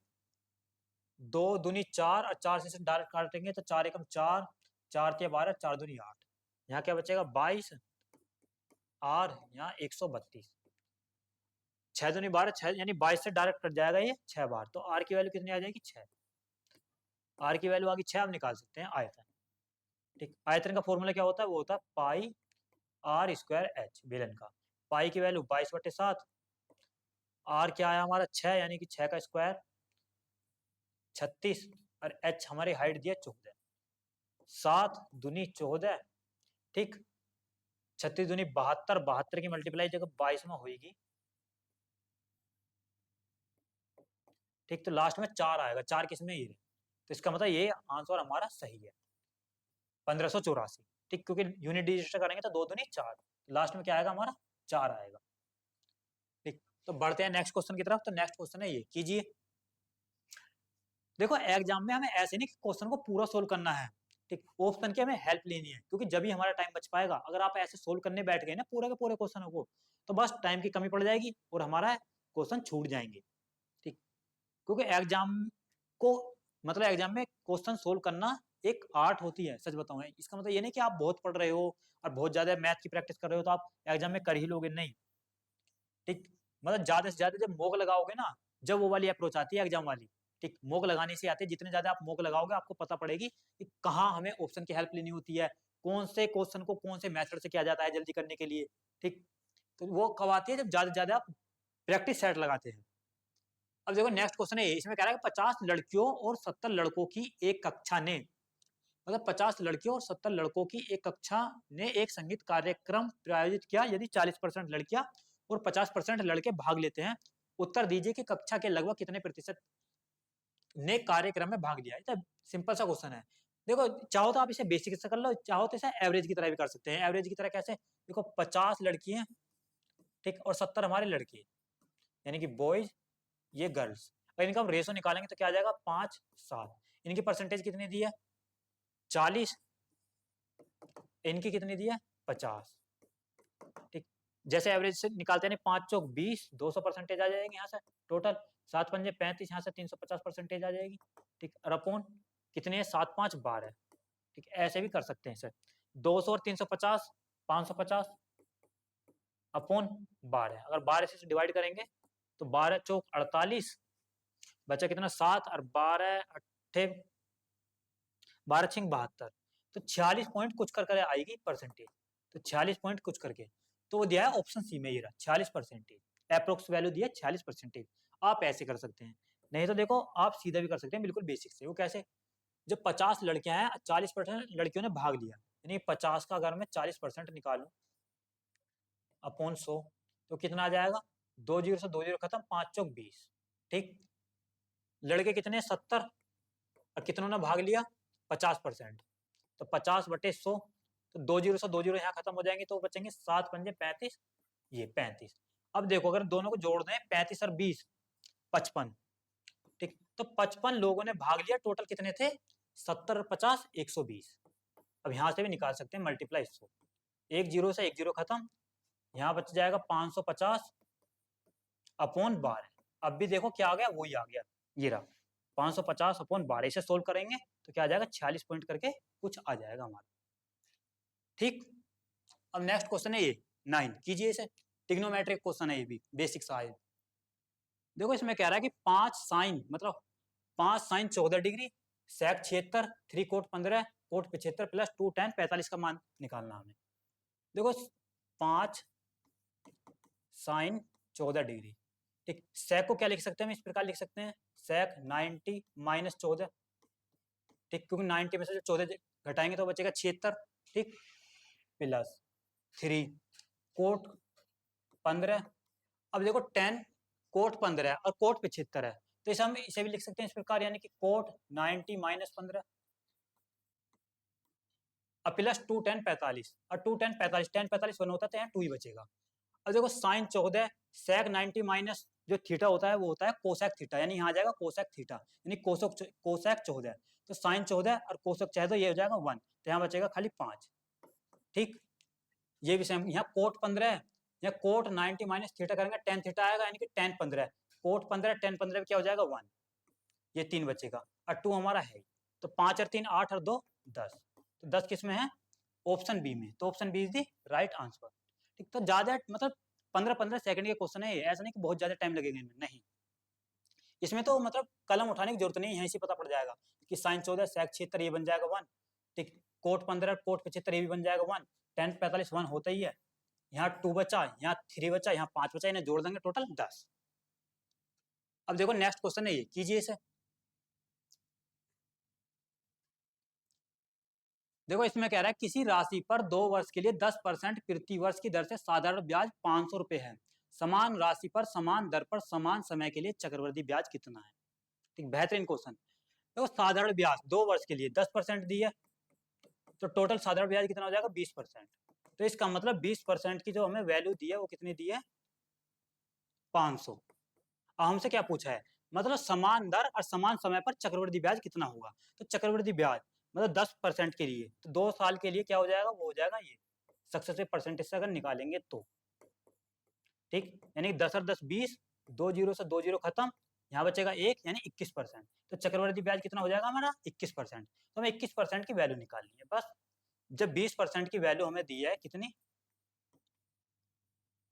2 दूनी 4 और 4 से डायरेक्ट काटेंगे तो 4 एकम 4, 4 के 12, 4 दूनी 8, यहाँ क्या बचेगा 22, आर यहाँ 132, 6 दूनी 12 6, यानी 22 से डायरेक्ट कट जाएगा ये 6 बार, तो आर की वैल्यू कितनी आ जाएगी 6, आर की वैल्यू आ गई 6, हम निकाल सकते हैं आयतन, ठीक, आयतन का फॉर्मूला क्या होता है, वो होता है पाई आर स्क्वायर एच, बेलन का, पाई की वैल्यू 22/7, आर क्या आया हमारा 6, यानी कि 6 का स्क्वायर 36, और एच हमारी हाइट दिया 14, 7 दूनी 14, ठीक, 36 दूनी 72, 72 की मल्टीप्लाई जगह 22 में होगी, ठीक, तो लास्ट में 4 आएगा, 4 किस में ये, तो इसका मतलब ये आंसर हमारा सही है 1584, ठीक, क्योंकि यूनिट डिजिट करेंगे तो 2 दूनी 4, लास्ट में क्या आएगा हमारा 4 आएगा, ठीक। तो बढ़ते हैं नेक्स्ट क्वेश्चन की तरफ। तो नेक्स्ट क्वेश्चन है ये, कीजिए। देखो एग्जाम में हमें ऐसे नहीं कि क्वेश्चन को पूरा सोल्व करना है, ठीक, ऑप्शन की हमें हेल्प लेनी है, क्योंकि जब भी हमारा टाइम बच पाएगा। अगर आप ऐसे सोल्व करने बैठ गए ना पूरे के पूरे क्वेश्चनों को, तो बस टाइम की कमी पड़ जाएगी और हमारा क्वेश्चन छूट जाएंगे, ठीक, क्योंकि एग्जाम को मतलब एग्जाम में क्वेश्चन सोल्व करना एक आर्ट होती है, सच बताऊं। इसका मतलब ये नहीं कि आप बहुत पढ़ रहे हो और बहुत ज्यादा मैथ की प्रैक्टिस कर रहे हो तो आप एग्जाम में कर ही लोगे, नहीं, ठीक, मतलब ज्यादा से ज्यादा जब मोक लगाओगे ना, जब वो वाली अप्रोच आती है एग्जाम वाली, ठीक, मोक लगाने से आते हैं, जितने ज्यादा आप मोक लगाओगे आपको पता पड़ेगी कि कहाँ हमें ऑप्शन की हेल्प लेनी होती है, कौन से क्वेश्चन को कौन से मेथड से किया जाता है जल्दी करने के लिए, ठीक, तो वो कब आती है जब ज्यादा से ज्यादा आप प्रैक्टिस सेट लगाते हैं। अब देखो नेक्स्ट क्वेश्चन है, इसमें कह रहा है 50 लड़कियों और 70 लड़कों की एक कक्षा ने, मतलब 50 लड़कियों और 70 लड़कों की एक कक्षा ने एक संगीत कार्यक्रम प्रायोजित किया, यदि 40% लड़कियां और 50% लड़के भाग लेते हैं, उत्तर दीजिए कि कक्षा के लगभग कितने प्रतिशत ने कार्यक्रम में भाग लिया। है सिंपल सा क्वेश्चन है। देखो चाहो तो आप इसे बेसिक से कर लो, चाहो तो इसे एवरेज की तरह भी कर सकते हैं। एवरेज की तरह कैसे, देखो 50 लड़कियां, ठीक, और 70 हमारे लड़के, यानी कि बॉयज, ये गर्ल्स, अगर इनका हम रेशो निकालेंगे तो क्या आ जाएगा 5-7, इनकी परसेंटेज कितनी दी है 40, इनकी कितनी दी है 50, ठीक, जैसे एवरेज से निकालते हैं 5 चौक 20, 200 परसेंटेज आ जाएगी यहाँ से टोटल, 7 पंजे 35, यहाँ से 350 परसेंटेज आ जाएगी, ठीक, और अपॉन कितने 7 5 12, ठीक, ऐसे भी कर सकते हैं सर, 200 और 350 550 अपॉन 12, अगर 12 से डिवाइड करेंगे तो 12 चौक 48, बचा कितना 7 और 12 अट्ठे 12 छिंग 72, तो 46 पॉइंट कुछ कर आएगी परसेंटेज, तो 46 पॉइंट कुछ करके, तो वो दिया है ऑप्शन सी में, ये रहा 46%, अप्रोक्स वैल्यू दिया 46%। आप ऐसे कर सकते हैं, नहीं तो देखो आप सीधा भी कर सकते हैं बिल्कुल बेसिक से। वो कैसे, जब 50 लड़कियां हैं 40% लड़कियों ने भाग लिया, यानी 50 का अगर मैं 40% निकालूं अपॉन 100 तो कितना आ जाएगा, 2 जीरो से 2 जीरो खत्म, 5 चौक 20। ठीक, लड़के कितने 70 और कितनों ने भाग लिया 50%, तो 50/100, तो 2 जीरो से 2 जीरो यहाँ खत्म हो जाएंगे तो बचेंगे 7 पंजे 35, ये 35। अब देखो अगर दोनों को जोड़ दें 35 और 20 55। ठीक, तो 55 लोगों ने भाग लिया, टोटल कितने थे 70 और 50 120। अब यहाँ से भी निकाल सकते हैं मल्टीप्लाई 100, 1 जीरो से 1 जीरो खत्म, यहाँ बच जाएगा 550 अपॉन 12। अब भी देखो क्या आ गया, वही आ गया, ये रहा 550 अपॉन 12। इसे सोल्व करेंगे तो क्या आ जाएगा 46 पॉइंट करके कुछ आ जाएगा हमारा। ठीक, अब नेक्स्ट क्वेश्चन है ये 9, कीजिए इसे, टिग्नोमेट्रिक क्वेश्चन है ये भी, बेसिक सा है। देखो इसमें कह रहा है कि 5 साइन मतलब 5 साइन 14 डिग्री, सेक 76, 3 कोट 15, कोट 75 प्लस 2 tan 45 का मान निकालना हमें। देखो 5 साइन 14 डिग्री, ठीक, सेक को क्या लिख सकते हैं हम, इस प्रकार लिख सकते हैं सेक 90 माइनस 14। ठीक, क्योंकि 90 में से जो 14 घटाएंगे तो बचेगा 76। ठीक, प्लस 3 कोट 15। अब देखो 10 कोट 15 है और कोट 75 है, तो इसे हम इसे भी लिख सकते हैं इस प्रकार, यानी कि कोट 90 माइनस 15 और प्लस 2 tan 45, और 2 tan 45 tan 45 वन होता है तो यहाँ 2 ही बचेगा। अब देखो साइन 14 सेक 90 माइनस जो थीटा होता है वो होता है कोसेक थीटा, यानी यहाँ आ जाएगा कोसेक थीटा, यानी कोसेक 14, तो साइन 14 और कोसेक 14 तो ये हो जाएगा 1, तो यहाँ बचेगा खाली 5। ठीक, ये भी सेम, यहाँ कोट 15 है, यहाँ कोट 90 माइनस थीटा करेंगे टेन थीटा आएगा, यानी कि tan 15, कोट 15 tan 15 क्या हो जाएगा 1, ये 3 बचेगा और 2 हमारा है, तो 5 और 3 8 और 2 10, तो 10 किस में है, ऑप्शन बी में, तो option B is the right answer. ठीक, तो ज्यादा मतलब 15-15 सेकंड के क्वेश्चन है, ऐसा नहीं कि बहुत ज्यादा टाइम लगेगा इनमें, नहीं, इसमें तो मतलब कलम उठाने की जरूरत नहीं है, यहीं से पता पड़ जाएगा कि साइन 14 सेक 76 ये बन जाएगा 1। ठीक, कोट 15 कोट 75 ये भी बन जाएगा 1, tan 45 1 होता ही है, यहाँ 2 बचा, यहाँ 3 बचा, यहाँ 5 बचा, इन्हें जोड़ देंगे टोटल 10। अब देखो नेक्स्ट क्वेश्चन है ये, कीजिए इसे। देखो इसमें कह रहा है किसी राशि पर 2 वर्ष के लिए 10% प्रति वर्ष की दर से साधारण ब्याज 500 रुपए है, समान राशि पर समान दर पर समान समय के लिए चक्रवृद्धि ब्याज कितना है। ठीक, बेहतरीन क्वेश्चन। देखो साधारण ब्याज 2 वर्ष के लिए 10% दी है, तो टोटल साधारण ब्याज कितना हो जाएगा 20%, तो इसका मतलब 20% की जो हमें वैल्यू दी है वो कितनी दी है 500। अब हमसे क्या पूछा है, मतलब समान दर और समान समय पर चक्रवृद्धि ब्याज कितना होगा, तो चक्रवृद्धि ब्याज मतलब 10% के लिए, तो 2 साल के लिए क्या हो जाएगा, वो हो जाएगा ये सक्सेसिव परसेंटेज से अगर निकालेंगे तो। ठीक, यानी 10 और 10 20, 2 जीरो से 2 जीरो खत्म, यहाँ बचेगा 1, यानी 21%, तो चक्रवृद्धि ब्याज कितना हो जाएगा हमारा 21%, तो हमें 21% की वैल्यू निकालनी है बस। जब 20% की वैल्यू हमें दी है कितनी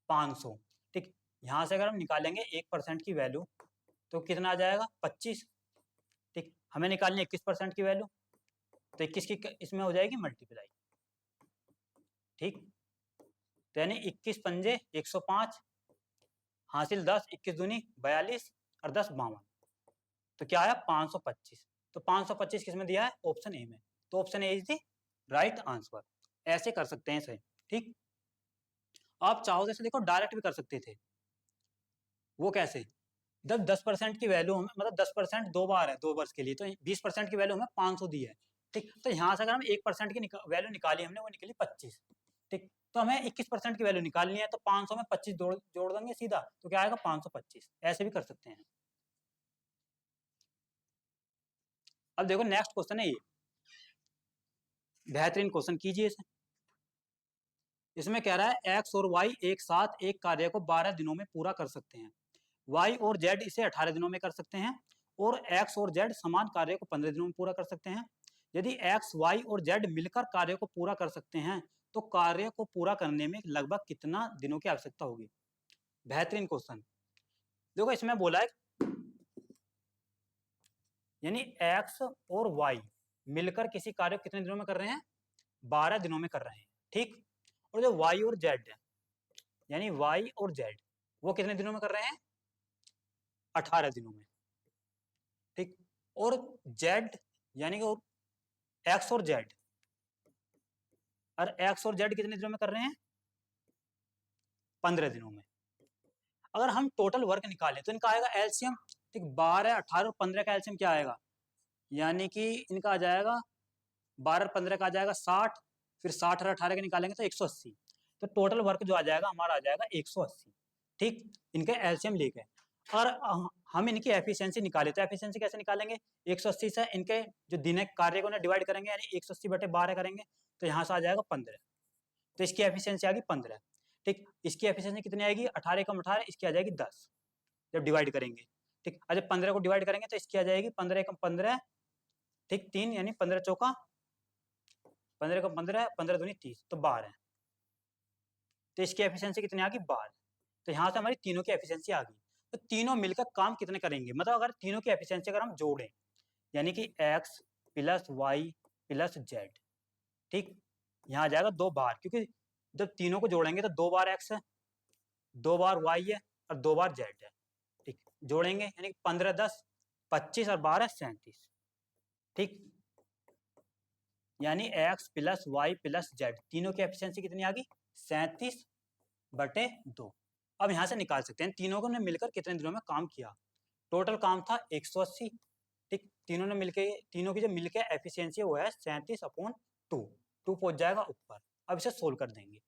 500। ठीक, यहाँ से अगर हम निकालेंगे 1% की वैल्यू तो कितना आ जाएगा 25। ठीक, हमें निकालनी है 21% की वैल्यू, तो 21 की इसमें हो जाएगी मल्टीप्लाई। ठीक, तो यानी 21 पंजे 105, हासिल 10, 21 दूनी 42 और 10 52, तो क्या आया 525। तो 525 किस में दिया है, ऑप्शन ए में, तो option A is the right answer. ऐसे कर सकते हैं इसे। ठीक, आप चाहो जैसे देखो डायरेक्ट भी कर सकते थे, वो कैसे, जब 10% की वैल्यू हमें मतलब 10% 2 बार है 2 वर्ष के लिए, तो 20% की वैल्यू हमें 500 दी है। ठीक, तो यहाँ से अगर हम 1% की वैल्यू निकाली हमने, वो निकली 25। ठीक, तो हमें 21% की वैल्यू निकालनी है, तो 500 में 25 जोड़ देंगे सीधा, तो क्या आएगा 525। ऐसे भी कर सकते हैं। अब देखो नेक्स्ट क्वेश्चन है ये, बेहतरीन क्वेश्चन, कीजिए इसे। इसमें कह रहा है एक्स और वाई एक साथ एक कार्य को 12 दिनों में पूरा कर सकते हैं, वाई और जेड इसे 18 दिनों में कर सकते हैं, और एक्स और जेड समान कार्य को 15 दिनों में पूरा कर सकते हैं। यदि एक्स वाई और जेड मिलकर कार्य को पूरा कर सकते हैं तो कार्य को पूरा करने में लगभग कितना दिनों की आवश्यकता होगी। बेहतरीन क्वेश्चन। देखो इसमें बोला है यानी एक्स और वाई मिलकर किसी कार्य को कितने दिनों में कर रहे हैं, 12 दिनों में कर रहे हैं। ठीक, और जो वाई और जेड है, यानी वाई और जेड वो कितने दिनों में कर रहे हैं, 18 दिनों में। और जेड यानी कि एक्स और जेड, और एक्स और जेड कितने दिनों में कर रहे हैं? 15 दिनों में। अगर हम टोटल वर्क निकालें तो इनका आएगा एलसीएम, ठीक, 12, 18 और 15 का एलसीएम क्या आएगा, यानी कि इनका आ जाएगा 12 15 का आ जाएगा 60, फिर 60 और 18 के निकालेंगे तो 180। तो टोटल वर्क जो आ जाएगा हमारा आ जाएगा 180, ठीक, इनके एलसीएम लेके। और हम इनकी एफिशिएंसी निकाले तो एफिशिएंसी कैसे निकालेंगे, 180 से इनके जो दिन कार्य को डिवाइड करेंगे, यानी 180/12 करेंगे, तो यहाँ से आ जाएगा 15। तो इसकी एफिशिएंसी आ गई 15, ठीक। इसकी एफिशिएंसी कितनी आएगी, 18 कम 18, इसकी आ जाएगी 10 जब डिवाइड करेंगे, ठीक। अच्छा 15 को डिवाइड करेंगे तो इसकी आ जाएगी 15 कम 15, ठीक, 3, यानी 15 चौका 15 कम 15, 15 दूनी 30, तो 12। तो इसकी एफिशिएंसी कितनी आ गई, 12। तो यहाँ से हमारी तीनों की एफिशिएंसी आ गई। तो तीनों मिलकर काम कितने करेंगे, मतलब अगर तीनों की एफिशिएंसी अगर हम जोड़ें, यानी कि x plus y plus z, ठीक, यहाँ आ जाएगा 2 बार, क्योंकि जब तीनों को जोड़ेंगे तो 2 बार x है, 2 बार y है और 2 बार z है, ठीक। जोड़ेंगे यानी कि 15 10 25 और 12 37, ठीक, यानी x plus y plus z तीनों की एफिशिएंसी कितनी आ गई, 37/2। अब यहाँ से निकाल सकते हैं तीनों को ने मिलकर कितने दिनों में काम किया। टोटल काम था 180, ठीक, तीनों ने मिलकर, तीनों की जो मिलकर एफिशिएंसी वो है 37/2, 2 पहुंच जाएगा ऊपर। अब इसे सोल्व कर देंगे,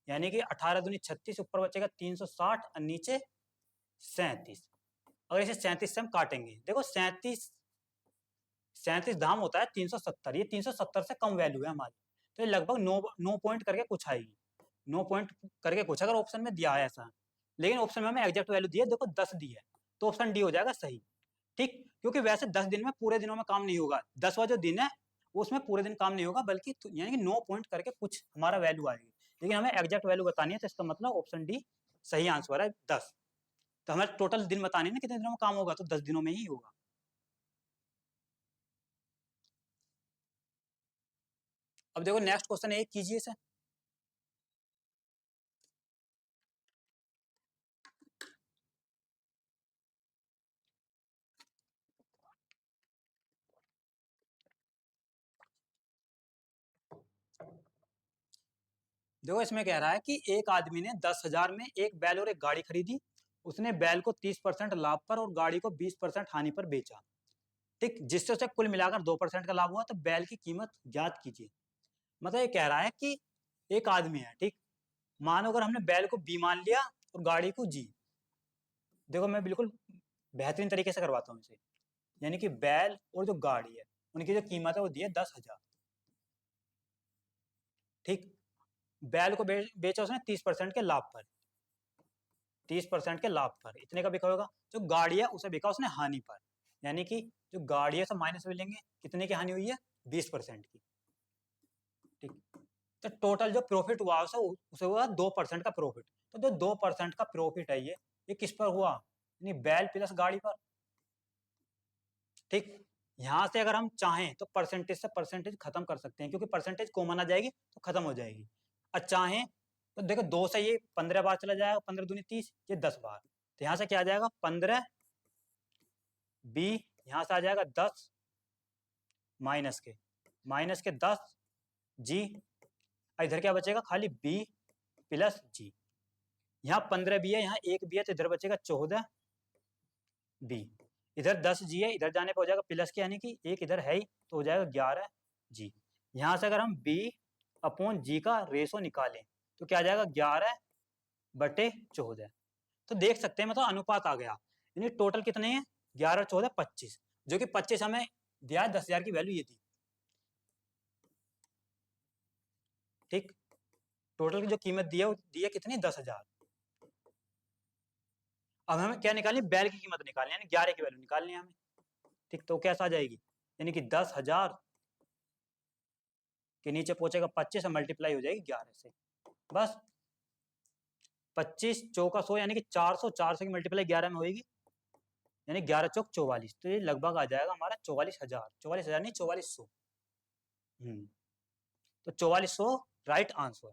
यानी कि 18 दूनी 36, ऊपर बचेगा 360 और नीचे 37। अगर इसे 37 से हम काटेंगे, देखो 37 धाम होता है 370, ये 370 से कम वैल्यू है हमारी, तो ये लगभग 9 पॉइंट करके कुछ आएगी, 9 पॉइंट करके कुछ, अगर ऑप्शन में दिया है ऐसा। लेकिन ऑप्शन में हमें एग्जैक्ट वैल्यू दी है, देखो 10 दी है, तो ऑप्शन डी हो जाएगा सही, ठीक। क्योंकि वैसे 10 दिन में पूरे दिनों में काम नहीं होगा, 10वां जो दिन है उसमें पूरे दिन काम नहीं होगा, बल्कि यानी कि 9 पॉइंट करके कुछ हमारा वैल्यू आएगी। लेकिन हमें एग्जैक्ट वैल्यू बतानी है, तो इसका मतलब ऑप्शन डी सही आंसर है 10। तो हमें टोटल दिन बतानी है ना कितने दिनों में काम होगा, तो 10 दिनों में ही होगा। अब देखो नेक्स्ट क्वेश्चन एक कीजिए सर। देखो इसमें कह रहा है कि एक आदमी ने 10,000 में एक बैल और एक गाड़ी खरीदी, उसने बैल को 30% लाभ पर और गाड़ी को 20% हानि पर बेचा, ठीक, जिससे उसे कुल मिलाकर 2% का लाभ हुआ, तो बैल की कीमत ज्ञात कीजिए। मतलब ये कह रहा है कि एक आदमी है, ठीक, मानो अगर हमने बैल को बी मान लिया और गाड़ी को जी। देखो मैं बिल्कुल बेहतरीन तरीके से करवाता हूँ इसे, यानी कि बैल और जो गाड़ी है उनकी जो कीमत है वो दी है 10,000, ठीक। बैल को बेचा उसने 30% के लाभ पर, 30% के लाभ पर इतने का बिका होगा। जो गाड़ी है उसे बिका उसने हानि पर, यानी कि जो गाड़ी है सब माइनस में लेंगे, कितने की हानि हुई है, 20% की, ठीक। तो टोटल जो प्रॉफिट हुआ उसे हुआ 2% का प्रॉफिट। तो जो 2% का प्रॉफिट है ये किस पर हुआ, यानी बैल प्लस गाड़ी पर, ठीक। यहां से अगर हम चाहें तो परसेंटेज से परसेंटेज खत्म कर सकते हैं, क्योंकि परसेंटेज कॉमन आ जाएगी तो खत्म हो जाएगी। और चाहें तो देखो 2 से ये 15 बार चला जाएगा, 15 दूनी 30, ये 10 बार, तो यहाँ से क्या आ जाएगा 15 बी, यहाँ से आ जाएगा 10 माइनस के 10 जी, इधर क्या बचेगा खाली बी प्लस जी। यहाँ 15 बी है, यहाँ एक बी है, तो इधर बचेगा 14 बी। इधर 10 जी है, इधर जाने पर हो जाएगा प्लस के, यानी कि एक इधर है ही, तो हो जाएगा 11 जी। यहाँ से अगर हम बी अपॉन जी का रेशो निकालें तो क्या आ जाएगा 11/14। तो देख सकते हैं मतलब अनुपात आ गया, यानी टोटल कितने हैं 11 14 25, जो कि 25 हमें दिया है, 10,000 की वैल्यू ये थी, ठीक। टोटल की जो कीमत दी है वो दी है कितनी 10,000। अब हमें क्या निकालनी, बैल की कीमत निकालनी है, यानी 11 की वैल्यू निकालनी है हमें, ठीक। तो कैसा आ जाएगी, यानी कि 10,000 के नीचे पहुंचेगा 25 और मल्टीप्लाई हो जाएगी 11 से, बस। 25 चौका 100, यानी कि 400, 400 की मल्टीप्लाई 11 में होगी, यानी 11 चौक 44, तो ये लगभग आ जाएगा हमारा 44,000, 44,000 नहीं 4400। तो 4400 राइट आंसर।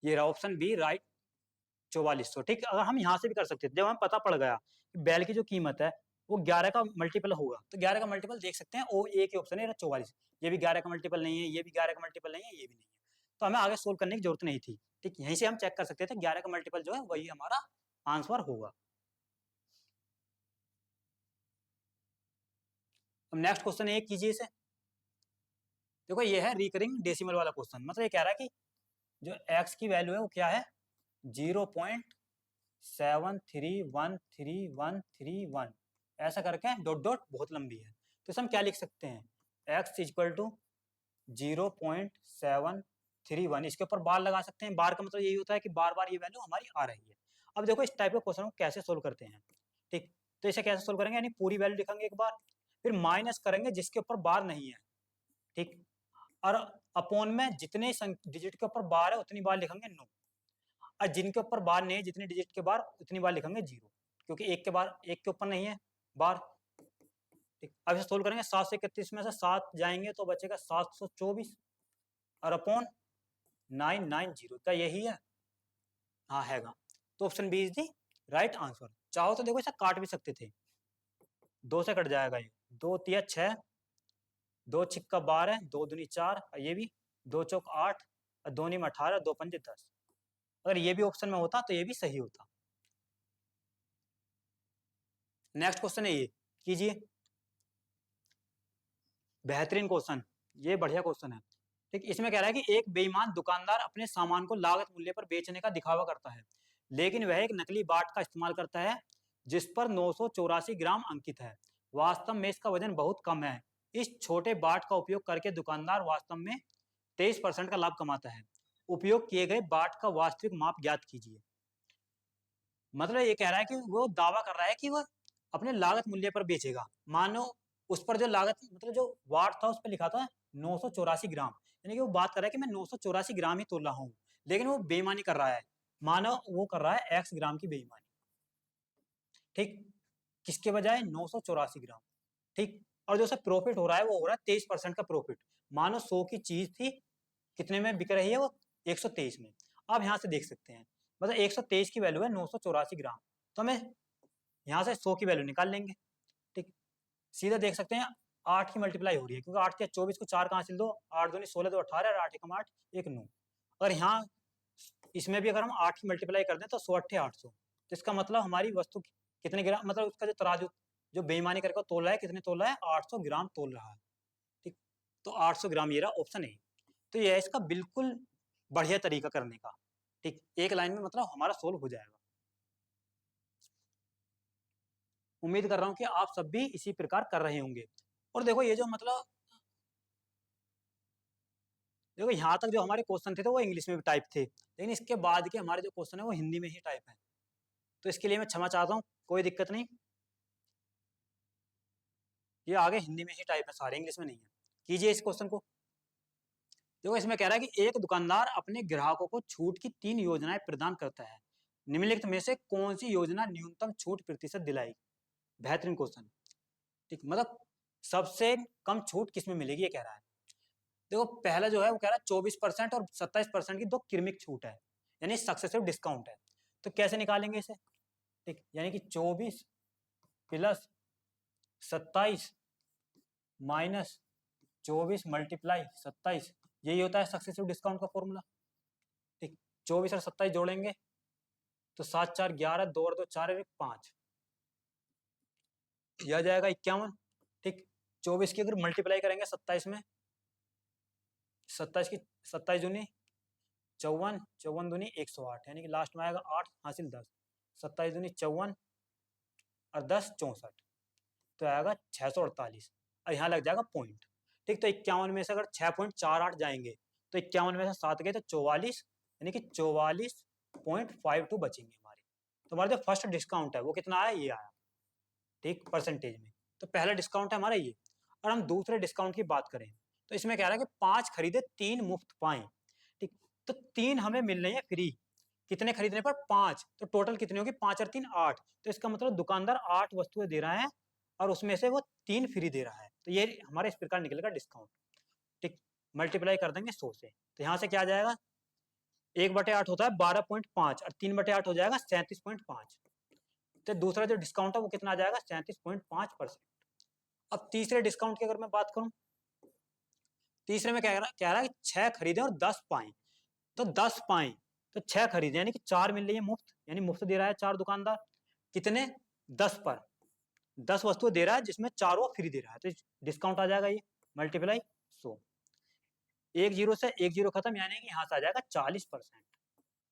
ये रहा ऑप्शन बी राइट 4400। ठीक, अगर हम यहाँ से भी कर सकते थे, जब हमें पता पड़ गया कि बैल की जो कीमत है वो 11 का मल्टीपल होगा, तो 11 का मल्टीपल देख सकते हैं, वो एक ही ऑप्शन है 44। ये भी 11 का मल्टीपल नहीं है, ये भी 11 का मल्टीपल नहीं है, ये भी नहीं है, तो हमें आगे सोल्व करने की जरूरत नहीं थी। ठीक, यहीं से हम चेक कर सकते थे 11 का मल्टीपल जो है वही हमारा आंसर होगा। अब नेक्स्ट क्वेश्चन एक कीजिए इसे। देखो ये है रिकरिंग डेसिमल वाला क्वेश्चन, मतलब ये कह रहा है कि जो x की वैल्यू है वो क्या है 0.731331, ऐसा करके डॉट डॉट बहुत लंबी है, तो इसे हम क्या लिख सकते हैं x इक्वल टू 0.731, इसके ऊपर बार लगा सकते हैं। बार का मतलब यही होता है कि बार बार ये वैल्यू हमारी आ रही है। अब देखो इस टाइप के क्वेश्चन को कैसे सोल्व करते हैं। ठीक, तो इसे कैसे सोल्व करेंगे, यानी पूरी वैल्यू लिखेंगे एक बार, फिर माइनस करेंगे जिसके ऊपर बार नहीं है। ठीक, और अपॉन में जितने डिजिट के ऊपर बार है उतनी बार लिखेंगे 9, और जिनके ऊपर बार नहीं है जितनी डिजिट के बार उतनी बार लिखेंगे 0, क्योंकि एक के बार एक के ऊपर नहीं है बार। ठीक, अब इसे सोल्व करेंगे, 7 से 31 में से 7 जाएंगे तो बचेगा 724, और अपॉन 990 का यही है, हाँ हैगा, तो option B is the right answer. चाहो तो देखो इसे काट भी सकते थे, 2 से कट जाएगा ये, 2 तिया 6, 2 छिक्का 12, 2 दूनी 4, और ये भी 2 चौक 8, और 2 नीम 18, 2 पंजे 10। अगर ये भी ऑप्शन में होता तो ये भी सही होता। नेक्स्ट क्वेश्चन है ये, कीजिए। बेहतरीन क्वेश्चन, ये बढ़िया क्वेश्चन है। ठीक, इसमें कह रहा है कि एक बेईमान दुकानदार अपने सामान को लागत मूल्य पर बेचने का दिखावा करता है, लेकिन वह एक नकली बाट का इस्तेमाल करता है जिस पर 984 ग्राम अंकित है। वास्तव में इसका वजन बहुत कम है। इस छोटे बाट का उपयोग करके दुकानदार वास्तव में 23% का लाभ कमाता है। उपयोग किए गए बाट का वास्तविक माप ज्ञात कीजिए। मतलब ये कह रहा है कि वो दावा कर रहा है कि वो अपने लागत मूल्य पर बेचेगा। मानो उस पर जो लागत मतलब जो वाट था उस पर लिखा था 984 ग्राम, यानी कि वो बात कर रहा है कि मैं 984 ग्राम ही तोल रहा हूँ, लेकिन वो बेईमानी कर रहा है, मानो वो कर रहा है x ग्राम की बेईमानी। ठीक, किसके बजाय 984 ग्राम। ठीक, और जो उससे प्रॉफिट हो रहा है वो हो रहा है 23% का प्रॉफिट। मानो 100 की चीज थी, कितने में बिक रही है वो 123 में। आप यहाँ से देख सकते हैं, मतलब 123 की वैल्यू है 984 ग्राम, तो हमें यहाँ से 100 की वैल्यू निकाल लेंगे। ठीक, सीधा देख सकते हैं 8 की मल्टीप्लाई हो रही है, क्योंकि 8 या 24 को 4 कहाँ से दो, 8 दूनी 16 2 18, और 8 एकम 8 1 9। और यहाँ इसमें भी अगर हम 8 की मल्टीप्लाई कर दें तो 100 8 800, तो इसका मतलब हमारी वस्तु कितने ग्राम, मतलब उसका जो तराजू जो बेईमानी करके तोल रहा है कितने तोल रहा है 800 ग्राम तोल रहा है। ठीक, तो 800 ग्राम ये रहा ऑप्शन ए। तो यह इसका बिल्कुल बढ़िया तरीका करने का। ठीक, एक लाइन में मतलब हमारा सोल्व हो जाएगा। उम्मीद कर रहा हूं कि आप सब भी इसी प्रकार कर रहे होंगे। और देखो ये जो मतलब देखो यहाँ तक जो हमारे क्वेश्चन थे तो वो इंग्लिश में भी टाइप थे, लेकिन इसके बाद के हमारे जो क्वेश्चन है वो हिंदी में ही टाइप है, तो इसके लिए मैं क्षमा चाहता हूँ, कोई दिक्कत नहीं। ये आगे हिंदी में ही टाइप है सारे, इंग्लिश में नहीं है। कीजिए इस क्वेश्चन को। देखो इसमें कह रहा है कि एक दुकानदार अपने ग्राहकों को छूट की 3 योजनाएं प्रदान करता है, निम्नलिखित में से कौन सी योजना न्यूनतम छूट प्रतिशत दिलाएगी। बेहतरीन क्वेश्चन। ठीक, मतलब सबसे कम छूट किसमें मिलेगी ये कह रहा है। देखो पहला जो है वो कह रहा है 24% और 27% की दो क्रमिक छूट है, यानी सक्सेसिव डिस्काउंट है। तो कैसे निकालेंगे इसे। ठीक, यानी कि 24 प्लस 27 माइनस 24 मल्टीप्लाई 27, यही होता है सक्सेसिव डिस्काउंट का फॉर्मूला। ठीक, 24 और 27 जोड़ेंगे तो 7 4 11, 2 और 2 4 और 1 5, यह आ जाएगा 51। ठीक, 24 की अगर मल्टीप्लाई करेंगे 27 में, 27 की 27 दूनी 54, 54 दूनी 108, यानी कि लास्ट में आएगा 8 हासिल 10, 27 दूनी 54 और 10 64, तो आएगा 648, और यहाँ लग जाएगा पॉइंट। ठीक, तो 51 में से अगर 6.48 जाएंगे तो 51 में से 7 गए तो 44, यानी कि 44.52 बचेंगे हमारे। तो हमारा जो फर्स्ट डिस्काउंट है वो कितना आया, ये आया। ठीक, परसेंटेज में, तो पहला डिस्काउंट है हमारा ये। और हम दूसरे डिस्काउंट की बात करें तो इसमें कह रहा है कि 5 खरीदे 3 मुफ्त पाए। ठीक, तो 3 हमें मिल रही है फ्री, कितने खरीदने पर 5, तो टोटल कितनी होगी 5 और 3 8, तो इसका मतलब दुकानदार 8 वस्तुएं दे रहा है और उसमें से वो 3 फ्री दे रहा है, तो ये हमारे इस प्रकार निकलेगा डिस्काउंट। ठीक, मल्टीप्लाई कर देंगे 100 से, तो यहाँ से क्या आ जाएगा 1/8 होता है 12.5 और 3/8 हो जाएगा 37.5। तो दूसरा जो डिस्काउंट है वो कितना आ जाएगा 37.5%। अब तीसरे डिस्काउंट की अगर मैं बात करूं, तीसरे में कह रहा है कि 6 खरीदें और 10 पाएं। तो 10 पाएं तो 6 खरीदें यानी कि 4 मिल रही है मुफ्त, यानी मुफ्त दे रहा है 4 दुकानदार। कितने? 10 पर 10 वस्तु दे रहा है जिसमें 4 वो फ्री दे रहा है, तो डिस्काउंट आ जाएगा ये मल्टीप्लाई 100। 1 जीरो से 1 जीरो खत्म, यानी कि यहां से आ जाएगा 40%।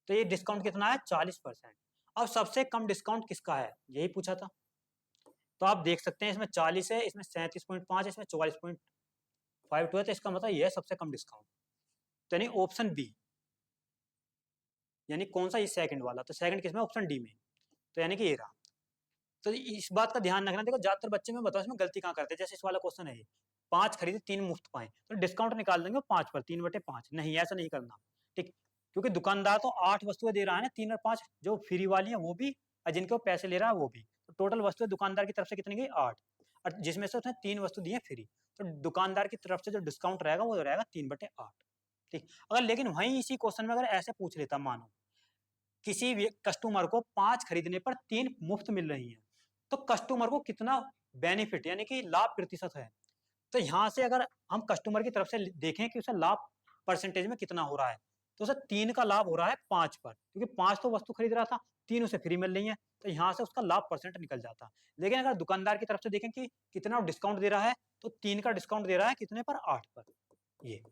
तो ये डिस्काउंट कितना है 40%। अब सबसे कम डिस्काउंट किसका है यही पूछा था। तो आप देख सकते हैं इसमें 40 है, इसमें 37.5 है, इसमें 44.52 है, तो इसका मतलब ये है सबसे कम डिस्काउंट। तो यानी ऑप्शन बी, यानी कौन सा, ये सेकंड वाला। तो सेकंड किसमें? ऑप्शन डी में। तो यानी कि ये रहा। तो इस बात का ध्यान रखना, देखो ज्यादातर बच्चे में बताओ इसमें गलती कहाँ करते हैं। जैसे इस वाला क्वेश्चन है, 5 खरीदे 3 मुफ्त पाए, तो डिस्काउंट निकाल देंगे 5 पर, 3/5। नहीं, ऐसा नहीं करना, ठीक। क्योंकि दुकानदार तो 8 वस्तुएं दे रहा है ना, 3 और 5 जो फ्री वाली है वो भी, और जिनके वो पैसे ले रहा है वो भी। तो टोटल वस्तुएं दुकानदार की तरफ से कितनी गई 8, और जिसमें से उसने 3 वस्तु दी है फ्री। तो दुकानदार की तरफ से जो डिस्काउंट रहेगा वो रहेगा 3/8, ठीक। अगर लेकिन वहीं इसी क्वेश्चन में अगर ऐसे पूछ लेता, मानो किसी भी कस्टमर को 5 खरीदने पर 3 मुफ्त मिल रही है, तो कस्टमर को कितना बेनिफिट यानी कि लाभ प्रतिशत है। तो यहां से अगर हम कस्टमर की तरफ से देखें कि उसे लाभ परसेंटेज में कितना हो रहा है, तो उसे 3 का लाभ हो रहा है 5 पर, क्योंकि 5 तो वस्तु खरीद रहा था, 3 उसे फ्री मिल रही है, तो यहां से उसका लाभ परसेंट निकल जाता। लेकिन अगर दुकानदार की तरफ से देखें कि कितना डिस्काउंट दे रहा है, तो 3 का डिस्काउंट दे रहा है कितने पर? 8 पर। ये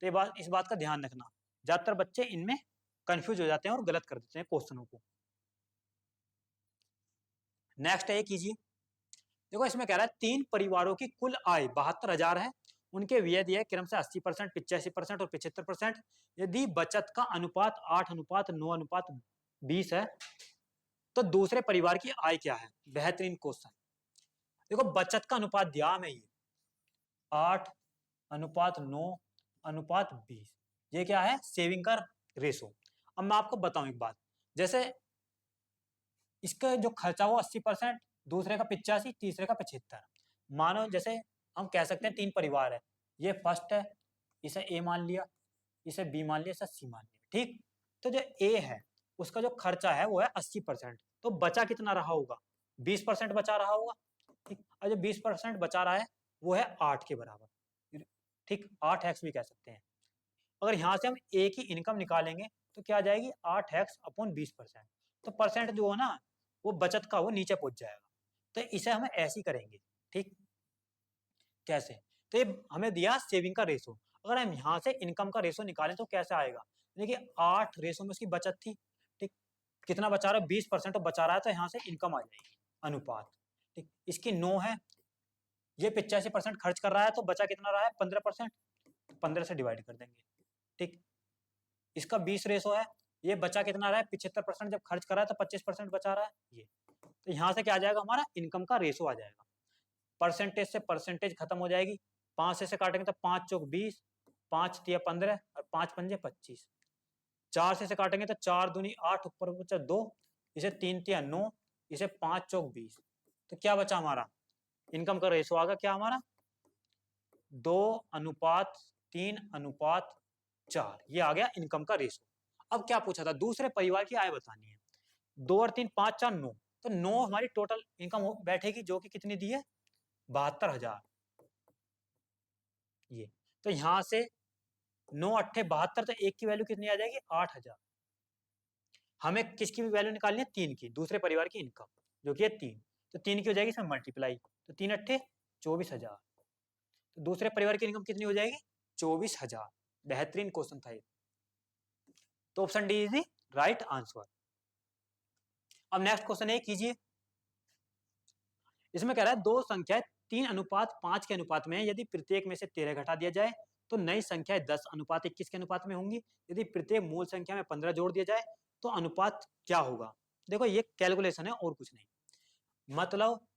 तो इस बात का ध्यान रखना, ज्यादातर बच्चे इनमें कंफ्यूज हो जाते हैं और गलत कर देते हैं क्वेश्चनों को। नेक्स्ट है, कीजिए। देखो इसमें कह रहा है 3 परिवारों की कुल आय 72,000 है, उनके व्यय दिए क्रम से 80%, 85% और 75%। यदि बचत का अनुपात 8:9:20 है, तो दूसरे परिवार की आय क्या है? बेहतरीन क्वेश्चन। देखो बचत का अनुपात दिया हमें ये 8:9:20, ये क्या है? सेविंग का रेशो। अब मैं आपको बताऊं एक बात, जैसे इसका जो खर्चा वो 80%, दूसरे का 85, तीसरे का 75। मानो जैसे हम कह सकते हैं 3 परिवार है, ये फर्स्ट है, इसे ए मान लिया, इसे बी मान लिया, इसे सी मान लिया, ठीक। तो जो ए है उसका जो खर्चा है वो है 80%, तो बचा कितना रहा होगा? 20% बचा रहा होगा, ठीक। और जो 20% बचा रहा है वो है 8 के बराबर, ठीक। 8x भी कह सकते हैं। अगर यहां से हम ए की इनकम निकालेंगे तो क्या आ जाएगी? 8x/20%। तो परसेंट जो है ना वो बचत का वो नीचे पहुंच जाएगा। तो इसे हम ऐसे ही करेंगे, ठीक। कैसे? तो ये हमें दिया सेविंग का रेशो, अगर हम यहाँ से इनकम का रेशो निकालें तो कैसे आएगा? देखिए 8 रेशो में उसकी बचत थी, ठीक। कितना बचा रहा है? 20% तो बचा रहा है, तो यहाँ से इनकम आ जाएगी, अनुपात, ठीक। इसकी 9 है, ये 85% खर्च कर रहा है, तो बचा कितना रहा है? 15%, 15 से डिवाइड कर देंगे, ठीक। इसका 20 रेशो है, ये बचा कितना रहा है? 75% जब खर्च कर रहा है तो 25% बचा रहा है ये। तो यहाँ से क्या आ जाएगा? हमारा इनकम का रेशो आ जाएगा। परसेंटेज से परसेंटेज खत्म हो जाएगी, 5 से काटेंगे तो 5 चौक 20, 5 तिया 15 और 5 पंजे 25। 4 से काटेंगे तो 4 दूनी 8, ऊपर बचा 2, इसे 3 तिया 9, इसे 5 चौक 20। तो क्या बचा हमारा? इनकम का रेशो आगा क्या हमारा? 2:3:4, ये आ गया इनकम का रेशो। अब क्या पूछा था? दूसरे परिवार की आय बतानी है। 2 और 3 5 4 9, तो 9 हमारी टोटल इनकम बैठेगी जो कि कितनी दी है? 72,000। ये तो यहां से 9 अट्ठे 72, तो एक की वैल्यू कितनी आ जाएगी? 8,000। हमें किसकी भी वैल्यू निकालनी है? 3 की, दूसरे परिवार की इनकम जो कि है 3, तो 3 की हो जाएगी इसमें मल्टीप्लाई, तो 3 अट्ठे 24,000। तो दूसरे परिवार की इनकम कितनी हो जाएगी? 24,000। बेहतरीन क्वेश्चन था ये, तो option D is the right answer. अब नेक्स्ट क्वेश्चन है, कीजिए। इसमें कह रहा है दो संख्याएं 3:5 के अनुपात में है, यदि प्रत्येक में से 13 घटा दिया जाए तो नई संख्याएं 10:21 के अनुपात में होंगी। यदि प्रत्येक मूल संख्या में 15 जोड़ दिया जाए तो अनुपात क्या होगा? देखो ये कैलकुलेशन है और कुछ नहीं। मतलब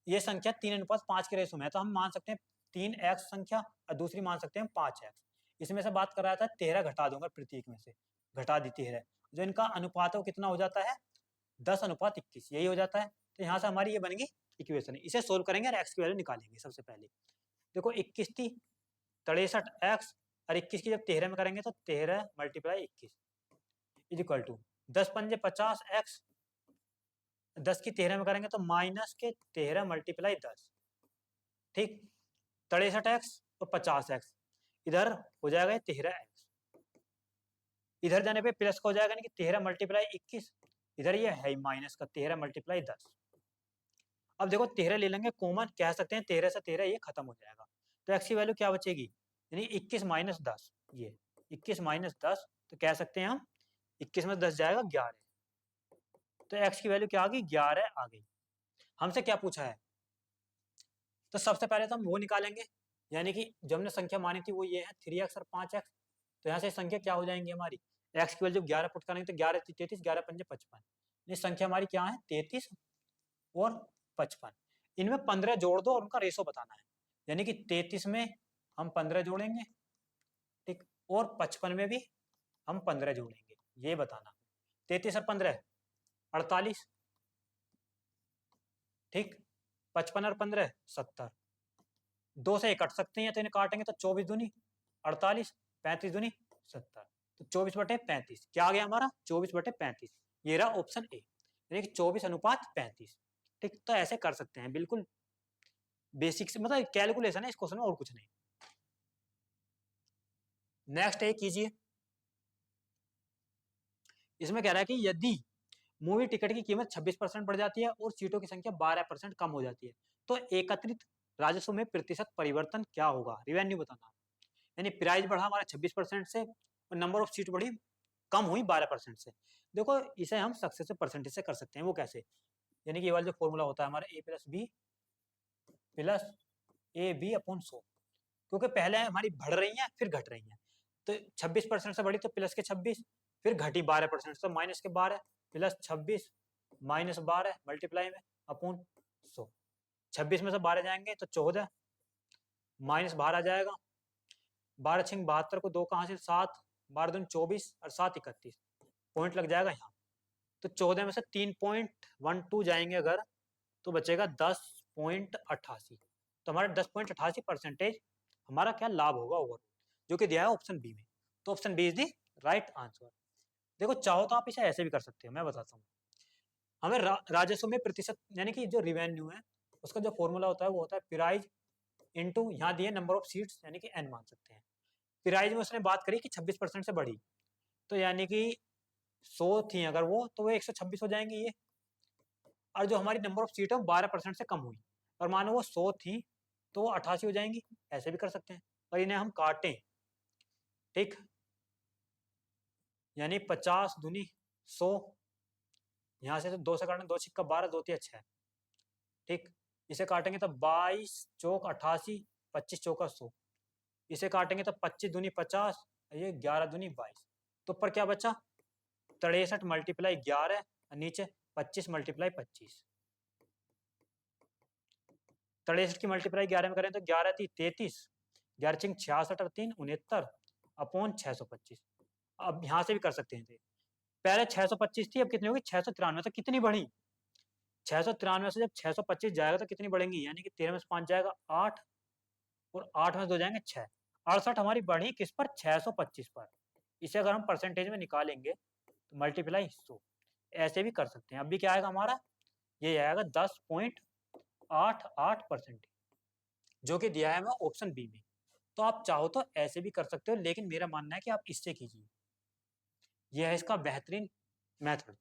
ये संख्या 3:5 के रेशो में है, तो हम मान सकते हैं 3x संख्या और दूसरी मान सकते हैं 5x। इसमें से बात कर रहा था 13 घटा दूंगा, प्रत्येक में से घटा दी 13, जो इनका अनुपात है वो कितना हो जाता है? 10:21, यही हो जाता है। तो यहाँ से हमारी ये बनेगी इक्वेशन। इसे सोल्व करेंगे और एक्स की वैल्यू निकालेंगे। सबसे पहले देखो 21 थी 63x, और 21 की जब 13 में करेंगे तो 13 × 21, इज इक्वल टू 10 पंजे 50 एक्स, 10 की 13 में करेंगे तो माइनस के 13 मल्टीप्लाई 10, ठीक, 63 एक्स और 50 एक्स, इधर हो जाएगा 13 एक्स, इधर जाने पे प्लस का हो जाएगा, यानी कि 13 मल्टीप्लाई 21, इधर ये है माइनस का 13 मल्टीप्लाई 10। अब देखो 13 ले लेंगे कॉमन, कह सकते हैं 13 से 13 ये खत्म हो जाएगा, तो एक्स की वैल्यू क्या बचेगी, यानी 21 माइनस 10, ये 21 माइनस 10, तो कह सकते हैं हम 21 में 10 जाएगा 11, तो एक्स की वैल्यू क्या आ गई, 11 आ गई। हमसे क्या पूछा है, तो सबसे पहले तो हम वो निकालेंगे, यानी कि जो हमने संख्या मानी थी वो ये है 3x और 5x, तो यहाँ से संख्या क्या हो जाएंगी हमारी, एक्स की वैल्यू 11 पुट करेंगे तो 11 33, 11 पंजे 55, ये संख्या हमारी क्या है 33 और 55, इनमें 15 जोड़ दो और उनका रेशो बताना है, यानी कि 33 में हम 15 जोड़ेंगे, ठीक, और 55 में भी हम 15 जोड़ेंगे, ये बताना, 33 और 15 48, ठीक, 55 और 15 70, 2 से 1 कट सकते हैं तो इन्हें काटेंगे तो 24 दूनी 48, 35 दूनी 70, तो 24/35 क्या आ गया हमारा 24/35, ये रहा ऑप्शन ए, यानी कि 24:35, ठीक, तो ऐसे कर सकते हैं, बिल्कुल बेसिक से, मतलब कैलकुलेशन है इस क्वेश्चन में और कुछ नहीं। नेक्स्ट एक कीजिए, इसमें कह रहा है कि यदि मूवी टिकट की कीमत 26% बढ़ जाती है और सीटों की संख्या 12% कम हो जाती है, तो एकत्रित राजस्व में प्रतिशत परिवर्तन क्या होगा, रिवेन्यू बताना, यानी प्राइस बढ़ा हमारा 26% से और नंबर ऑफ सीट बढ़ी कम हुई 12% से। देखो इसे हम सक्सेस परसेंटेज से कर सकते हैं, वो कैसे, यानी कि ये वाला जो फॉर्मूला होता है हमारा a+b/100, क्योंकि पहले हमारी बढ़ रही है फिर घट रही है, तो 26% से बढ़ी तो प्लस के 26, फिर घटी 12% तो माइनस के 12, प्लस 26 माइनस 12 मल्टीप्लाई में अपॉन 100, 26 में से 12 जाएंगे तो 14, माइनस बाहर आ जाएगा, 12 छिंग 72 को 2 कहाँ से 7, 12 दूनी 24 और 7 31, पॉइंट लग जाएगा यहाँ, तो 14 में से 3.12 जाएंगे अगर, तो बचेगा 10.88, तो हमारा 10.88% हमारा क्या लाभ होगा ओवरऑल, जो कि दिया है ऑप्शन बी में, तो option B is the right answer. देखो चाहो तो आप इसे ऐसे भी कर सकते हो, मैं बताता हूँ, हमें राजस्व में प्रतिशत, यानी कि जो रिवेन्यू है उसका जो फॉर्मूला होता है वो होता है प्राइज इंटू, यहाँ दिए नंबर ऑफ सीट्स, यानी कि एन मान सकते हैं, प्राइज में उसने बात करी कि 26% से बढ़ी, तो यानी कि 100 थी अगर वो, तो वो 126 हो जाएंगी ये, और जो हमारी नंबर ऑफ सीट है वो 12% से कम हुई, और मानो वो 100 थी तो वो 88 हो जाएंगी, ऐसे भी कर सकते हैं, और इन्हें हम काटें, ठीक, यानी 50 दूनी 100, यहाँ से तो 2 से काटना, 2 छिक्का 12, 2 तिया 6, ठीक, इसे काटेंगे तो 22 चौक 88, 25 चौका 100, इसे काटेंगे तो 25 दूनी 50, ये 11 दूनी 22, तो ऊपर क्या बचा 63 मल्टीप्लाई 11, नीचे 25 मल्टीप्लाई 25, 63 की मल्टीप्लाई 11 में करें तो 11 थी 33, 11 छिंग 66 और 3 69 अपॉन 625, अब यहाँ से भी कर सकते हैं, पहले 625 थी अब कितनी होगी 693, तो कितनी बढ़ी, 693 से जब 625 जाएगा तो कितनी बढ़ेंगी, यानी कि 13 में से 5 जाएगा 8, और 8 में से 2 जाएंगे 6, 68 हमारी बढ़ी किस पर 625 पर, इसे अगर हम परसेंटेज में निकालेंगे तो मल्टीप्लाई 100, ऐसे भी कर सकते हैं। अभी क्या आएगा हमारा, ये आएगा 10.88%, जो कि दिया है हमें ऑप्शन बी में, तो आप चाहो तो ऐसे भी कर सकते हो, लेकिन मेरा मानना है कि आप इससे कीजिए, यह है इसका बेहतरीन मेथड।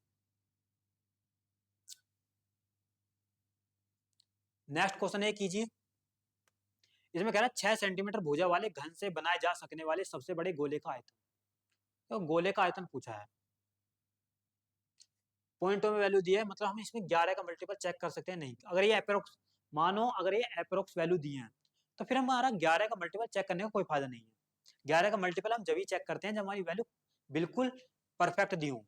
नेक्स्ट क्वेश्चन ये कीजिए, इसमें कह रहा है 6 सेंटीमीटर भुजा वाले घन से बनाए जा सकने वाले सबसे बड़े गोले का आयतन, तो गोले का आयतन पूछा है, पॉइंटों में वैल्यू दी है, मतलब हम इसमें 11 का मल्टीपल चेक कर सकते हैं, नहीं अगर ये अप्रोक्स, मानो अगर ये अप्रोक्स वैल्यू दी है तो फिर हमारा 11 का मल्टीपल चेक करने का कोई फायदा नहीं है, 11 का मल्टीपल हम जब ही चेक करते हैं जब हमारी वैल्यू बिल्कुल परफेक्ट दी हो,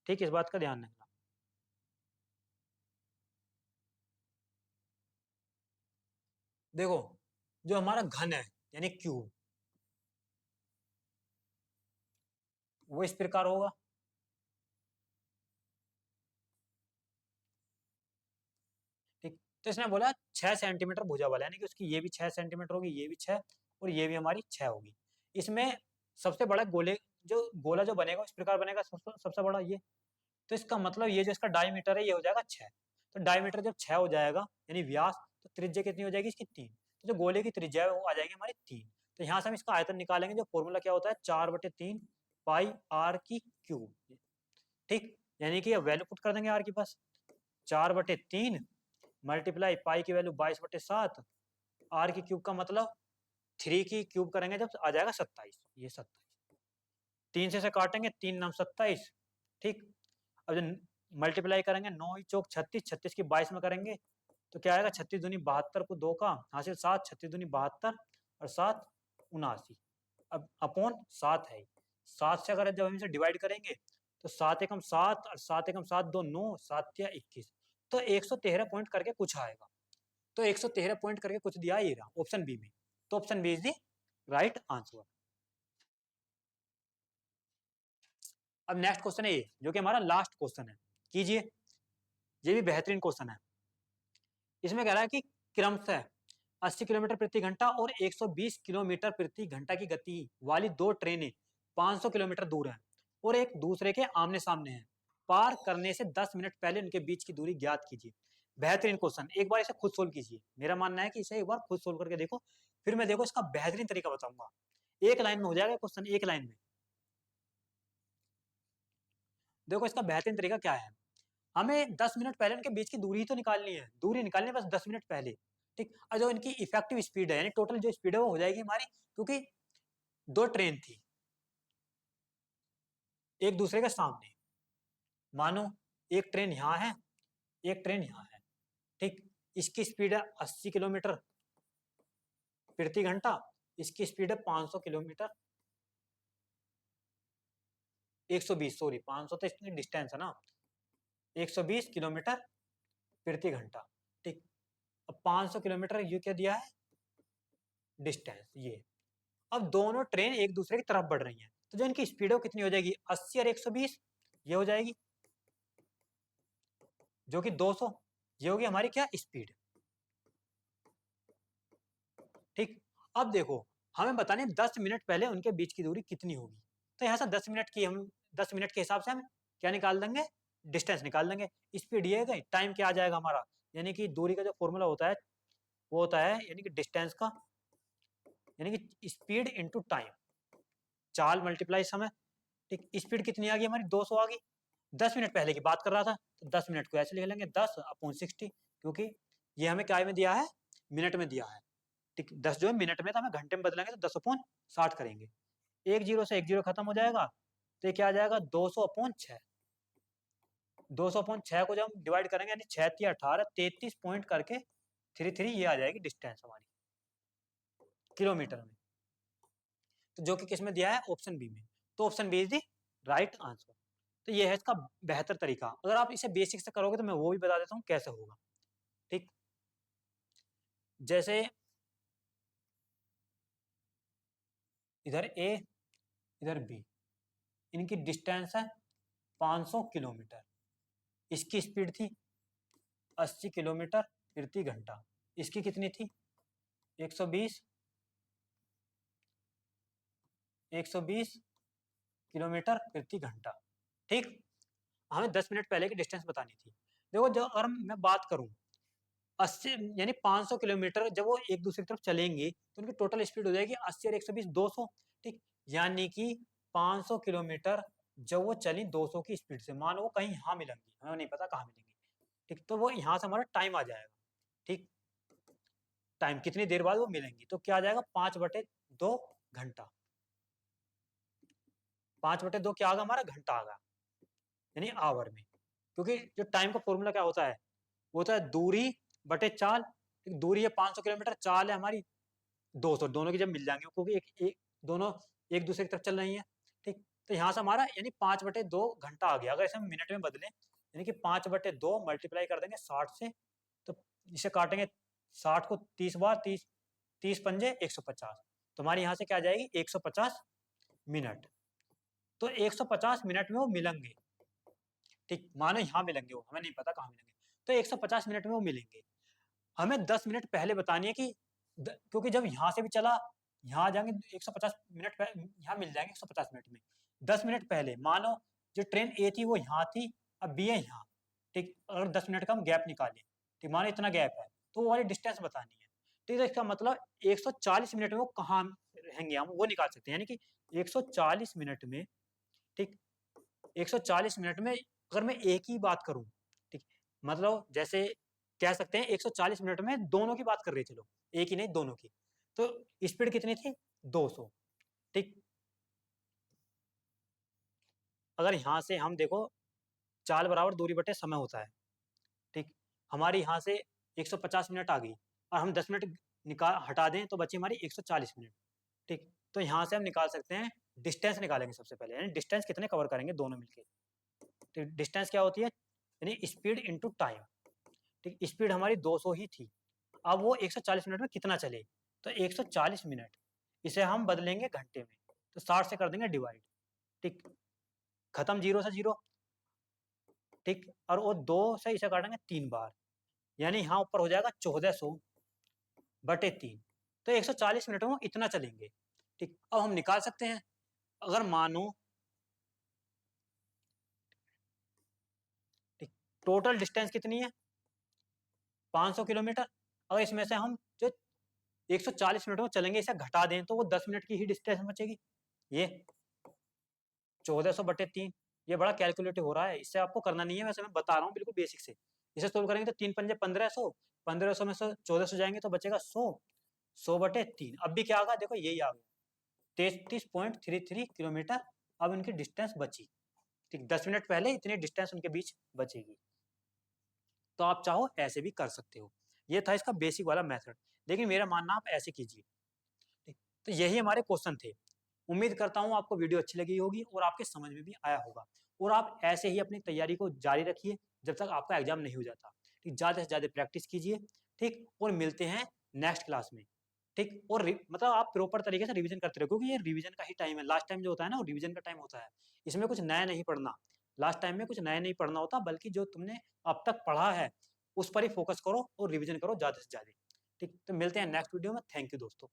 ठीक, इस बात का ध्यान रखना। देखो जो हमारा घन है यानी क्यूब, वो इस प्रकार होगा, ठीक, तो इसने बोला 6 सेंटीमीटर भुजा वाला, यानी कि उसकी ये भी 6 सेंटीमीटर होगी, ये भी 6, और ये भी हमारी 6 होगी, इसमें सबसे बड़ा गोले जो गोला जो बनेगा इस प्रकार बनेगा, सबसे बड़ा ये। तो इसका मतलब ये जो इसका डायमीटर है ये हो जाएगा 6। तो डायमीटर जब 6 हो जाएगा यानी व्यास, तो त्रिज्या कितनी हो जाएगी इसकी 3। तो जो गोले की त्रिज्या है वो आ जाएगी हमारी 3। तो यहाँ से हम इसका आयतन निकालेंगे, जो फॉर्मूला क्या होता है 4/3 पाई आर की क्यूब। ठीक, यानी कि वैल्यू पुट कर देंगे आर की पास, 4/3 मल्टीप्लाई पाई की वैल्यू 22/7, आर की क्यूब का मतलब 3 की क्यूब करेंगे जब आ जाएगा 27। ये 27 3 से काटेंगे, 3 9 27। ठीक, अब जब मल्टीप्लाई करेंगे 9 चौक 36, 36 की 22 में करेंगे तो क्या आएगा, 36 दूनी 72 को 2 का हासिल 7, 36 दूनी 72 और 7 79। अब अपॉन 7 है, 7 से अगर जब हम इसे डिवाइड करेंगे तो 7 एकम 7 और 7 एकम 7 2 9, 7 या 21, तो 113 पॉइंट करके कुछ आएगा। तो 113 पॉइंट करके कुछ दिया ये रहा ऑप्शन बी में। तो option B is the right answer. अब नेक्स्ट क्वेश्चन है ये, जो कि हमारा लास्ट क्वेश्चन है, कीजिए। ये भी बेहतरीन क्वेश्चन है। इसमें कह रहा है कि क्रमशः 80 किलोमीटर प्रति घंटा और 120 किलोमीटर प्रति घंटा की गति वाली दो ट्रेनें 500 किलोमीटर दूर हैं और एक दूसरे के आमने सामने हैं। पार करने से 10 मिनट पहले उनके बीच की दूरी ज्ञात कीजिए। बेहतरीन क्वेश्चन, एक बार इसे खुद सोल्व कीजिए। मेरा मानना है कि इसे एक बार खुद सोल्व करके देखो, फिर मैं देखो इसका बेहतरीन तरीका बताऊंगा। एक लाइन में हो जाएगा क्वेश्चन, एक लाइन में। देखो इसका बेहतरीन तरीका क्या है, हमें 10 मिनट पहले उनके बीच की दूरी ही तो निकालनी है, दूरी निकालनी है बस 10 मिनट पहले। ठीक, और जो इनकी इफेक्टिव स्पीड है यानी टोटल जो स्पीड है वो हो जाएगी हमारी, क्योंकि दो ट्रेन थी एक दूसरे के सामने, मानो एक ट्रेन यहाँ है एक ट्रेन यहाँ है। ठीक, इसकी स्पीड है 80 किलोमीटर प्रति घंटा, इसकी स्पीड है 500 किलोमीटर 120, सॉरी 500 तो इसकी डिस्टेंस है ना, 120 किलोमीटर प्रति घंटा। ठीक, अब 500 किलोमीटर ये क्या दिया है डिस्टेंस ये। अब दोनों ट्रेन एक दूसरे की तरफ बढ़ रही हैं, तो जो इनकी स्पीड है वो कितनी हो जाएगी, 80 और 120, ये हो जाएगी जो कि 200। ये होगी हमारी क्या स्पीड। ठीक, अब देखो हमें बताने 10 मिनट पहले उनके बीच की दूरी कितनी होगी। तो यहाँ से 10 मिनट की हम 10 मिनट के हिसाब से हम क्या निकाल देंगे, डिस्टेंस निकाल देंगे। स्पीड ये गई, टाइम क्या आ जाएगा हमारा, यानी कि दूरी का जो फॉर्मूला होता है वो होता है यानी कि डिस्टेंस का, यानी कि स्पीड इंटू टाइम, चाल मल्टीप्लाई समय। ठीक, स्पीड कितनी आ गई हमारी 200 आ गई। 10 मिनट पहले की बात कर रहा था तो 10 मिनट को ऐसे लिख लेंगे 10/60, क्योंकि ये हमें क्या में दिया है, मिनट में दिया है। ठीक, 10 जो है मिनट में, तो हमें घंटे में बदलेंगे तो 10/60 करेंगे। एक जीरो से एक जीरो खत्म हो जाएगा, तो ये क्या आ जाएगा 200/6। 200/6 को जब हम डिवाइड करेंगे यानी 6 18 33 पॉइंट करके 33 ये आ जाएगी डिस्टेंस हमारी किलोमीटर में। तो जो कि किस में दिया है, ऑप्शन बी में। तो option B is the right answer. तो ये है इसका बेहतर तरीका। अगर आप इसे बेसिक से करोगे तो मैं वो भी बता देता हूँ कैसे होगा। ठीक, जैसे इधर ए इधर बी, इनकी डिस्टेंस है 500 किलोमीटर, इसकी स्पीड थी 80 किलोमीटर प्रति घंटा, इसकी कितनी थी 120 किलोमीटर प्रति घंटा। ठीक, हमें 10 मिनट पहले की डिस्टेंस बतानी थी। देखो जब अगर मैं बात करूं 80 यानी 500 किलोमीटर जब वो एक दूसरे की तरफ चलेंगे तो उनकी टोटल स्पीड हो जाएगी 80 और 120 200। ठीक, यानी कि 500 किलोमीटर जब वो चली 200 की स्पीड से, मान लो वो कहीं यहाँ मिलेंगी, हमें नहीं पता कहाँ मिलेंगी। ठीक, तो वो यहाँ से हमारा टाइम आ जाएगा। ठीक, टाइम कितनी देर बाद वो मिलेंगी, तो क्या आ जाएगा 5/2 घंटा। 5/2 क्या आ गया हमारा, घंटा आ गया, यानी आवर में। क्योंकि जो टाइम का फॉर्मूला क्या होता है, वो होता है दूरी बटे चाल। दूरी है 500 किलोमीटर, चाल है हमारी 200, दोनों की जब मिल जाएंगे क्योंकि दोनों एक दूसरे की तरफ चल रही हैं। ठीक, तो यहाँ से हमारा यानी 5/2 घंटा आ गया। अगर इसे हम मिनट में बदलें यानी कि 5/2 मल्टीप्लाई कर देंगे 60 से, तो इसे काटेंगे 60 को 30 बार, 30 30 पंजे 150, तो हमारी यहाँ से क्या आ जाएगी 150 मिनट। तो 150 मिनट में वो मिलेंगे। ठीक, मानो यहाँ मिलेंगे, वो हमें नहीं पता कहाँ मिलेंगे, तो 150 मिनट में वो मिलेंगे। हमें 10 मिनट पहले बतानी है कि क्योंकि जब यहाँ से भी चला यहाँ आ जाएंगे 150 मिनट यहाँ मिल जाएंगे 150 मिनट में, 10 मिनट पहले मानो जो ट्रेन ए थी वो यहाँ थी, अब बी है यहाँ, ठीक। अगर 10 मिनट का हम गैप निकालें, ठीक, मानो इतना गैप है, तो वो वाली डिस्टेंस बतानी है, ठीक। तो इसका मतलब 140 मिनट में वो कहाँ रहेंगे, हम वो निकाल सकते हैं। यानी कि 140 मिनट में, ठीक, 140 मिनट में अगर मैं एक ही बात करूं, ठीक, मतलब जैसे कह सकते हैं 140 मिनट में दोनों की बात कर रही थी लोग, एक ही नहीं दोनों की, तो स्पीड कितनी थी 200, ठीक। अगर यहां से हम देखो चाल बराबर दूरी बटे समय होता है, ठीक। हमारी यहाँ से 150 मिनट आ गई और हम 10 मिनट निकाल हटा दें तो बची हमारी 140 मिनट, ठीक। तो यहाँ से हम निकाल सकते हैं, डिस्टेंस निकालेंगे सबसे पहले, यानी डिस्टेंस कितने कवर करेंगे दोनों मिलके। तो डिस्टेंस क्या होती है, यानी स्पीड इनटू टाइम, ठीक। स्पीड हमारी 200 ही थी, अब वो 140 मिनट में कितना चले, तो 140 मिनट इसे हम बदलेंगे घंटे में, तो 60 से कर देंगे डिवाइड, ठीक। खत्म जीरो से जीरो, ठीक। और वो 2 से इसे काटेंगे 3 बार, यानी यहाँ ऊपर हो जाएगा 1400 बटे 3, तो 140 मिनट में वो इतना चलेंगे, ठीक। अब हम निकाल सकते हैं, अगर मानो, ठीक, टोटल डिस्टेंस कितनी है 500 किलोमीटर, अगर इसमें से हम जो 140 मिनट में चलेंगे इसे घटा दें तो वो 10 मिनट की ही डिस्टेंस बचेगी, ये 1400/3। ये बड़ा कैलकुलेटिव हो रहा है, इससे आपको करना नहीं है, वैसे मैं बता रहा हूँ बिल्कुल बेसिक से। इसे सोल्व करेंगे तो 3 पंजे 1500, 1500 में से 1400 जाएंगे तो बचेगा 100, 100/3। अब भी क्या आ गया देखो, यही आ गया 33.33 किलोमीटर। अब इनकी डिस्टेंस बची, ठीक, 10 मिनट पहले इतनी डिस्टेंस उनके बीच बचेगी। तो आप चाहो ऐसे भी कर सकते हो, ये था इसका बेसिक वाला मेथड, लेकिन मेरा मानना आप ऐसे कीजिए, ठीक। तो यही हमारे क्वेश्चन थे। उम्मीद करता हूँ आपको वीडियो अच्छी लगी होगी और आपके समझ में भी आया होगा, और आप ऐसे ही अपनी तैयारी को जारी रखिए जब तक आपका एग्जाम नहीं हो जाता, ठीक। ज़्यादा से ज़्यादा प्रैक्टिस कीजिए, ठीक, और मिलते हैं नेक्स्ट क्लास में, ठीक। और मतलब आप प्रॉपर तरीके से रिवीजन करते रहो, क्योंकि ये रिवीजन का ही टाइम है, लास्ट टाइम जो होता है ना वो रिवीजन का टाइम होता है, इसमें कुछ नया नहीं पढ़ना, लास्ट टाइम में कुछ नया नहीं पढ़ना होता, बल्कि जो तुमने अब तक पढ़ा है उस पर ही फोकस करो और रिवीजन करो ज़्यादा से ज़्यादा, ठीक। तो मिलते हैं नेक्स्ट वीडियो में, थैंक यू दोस्तों।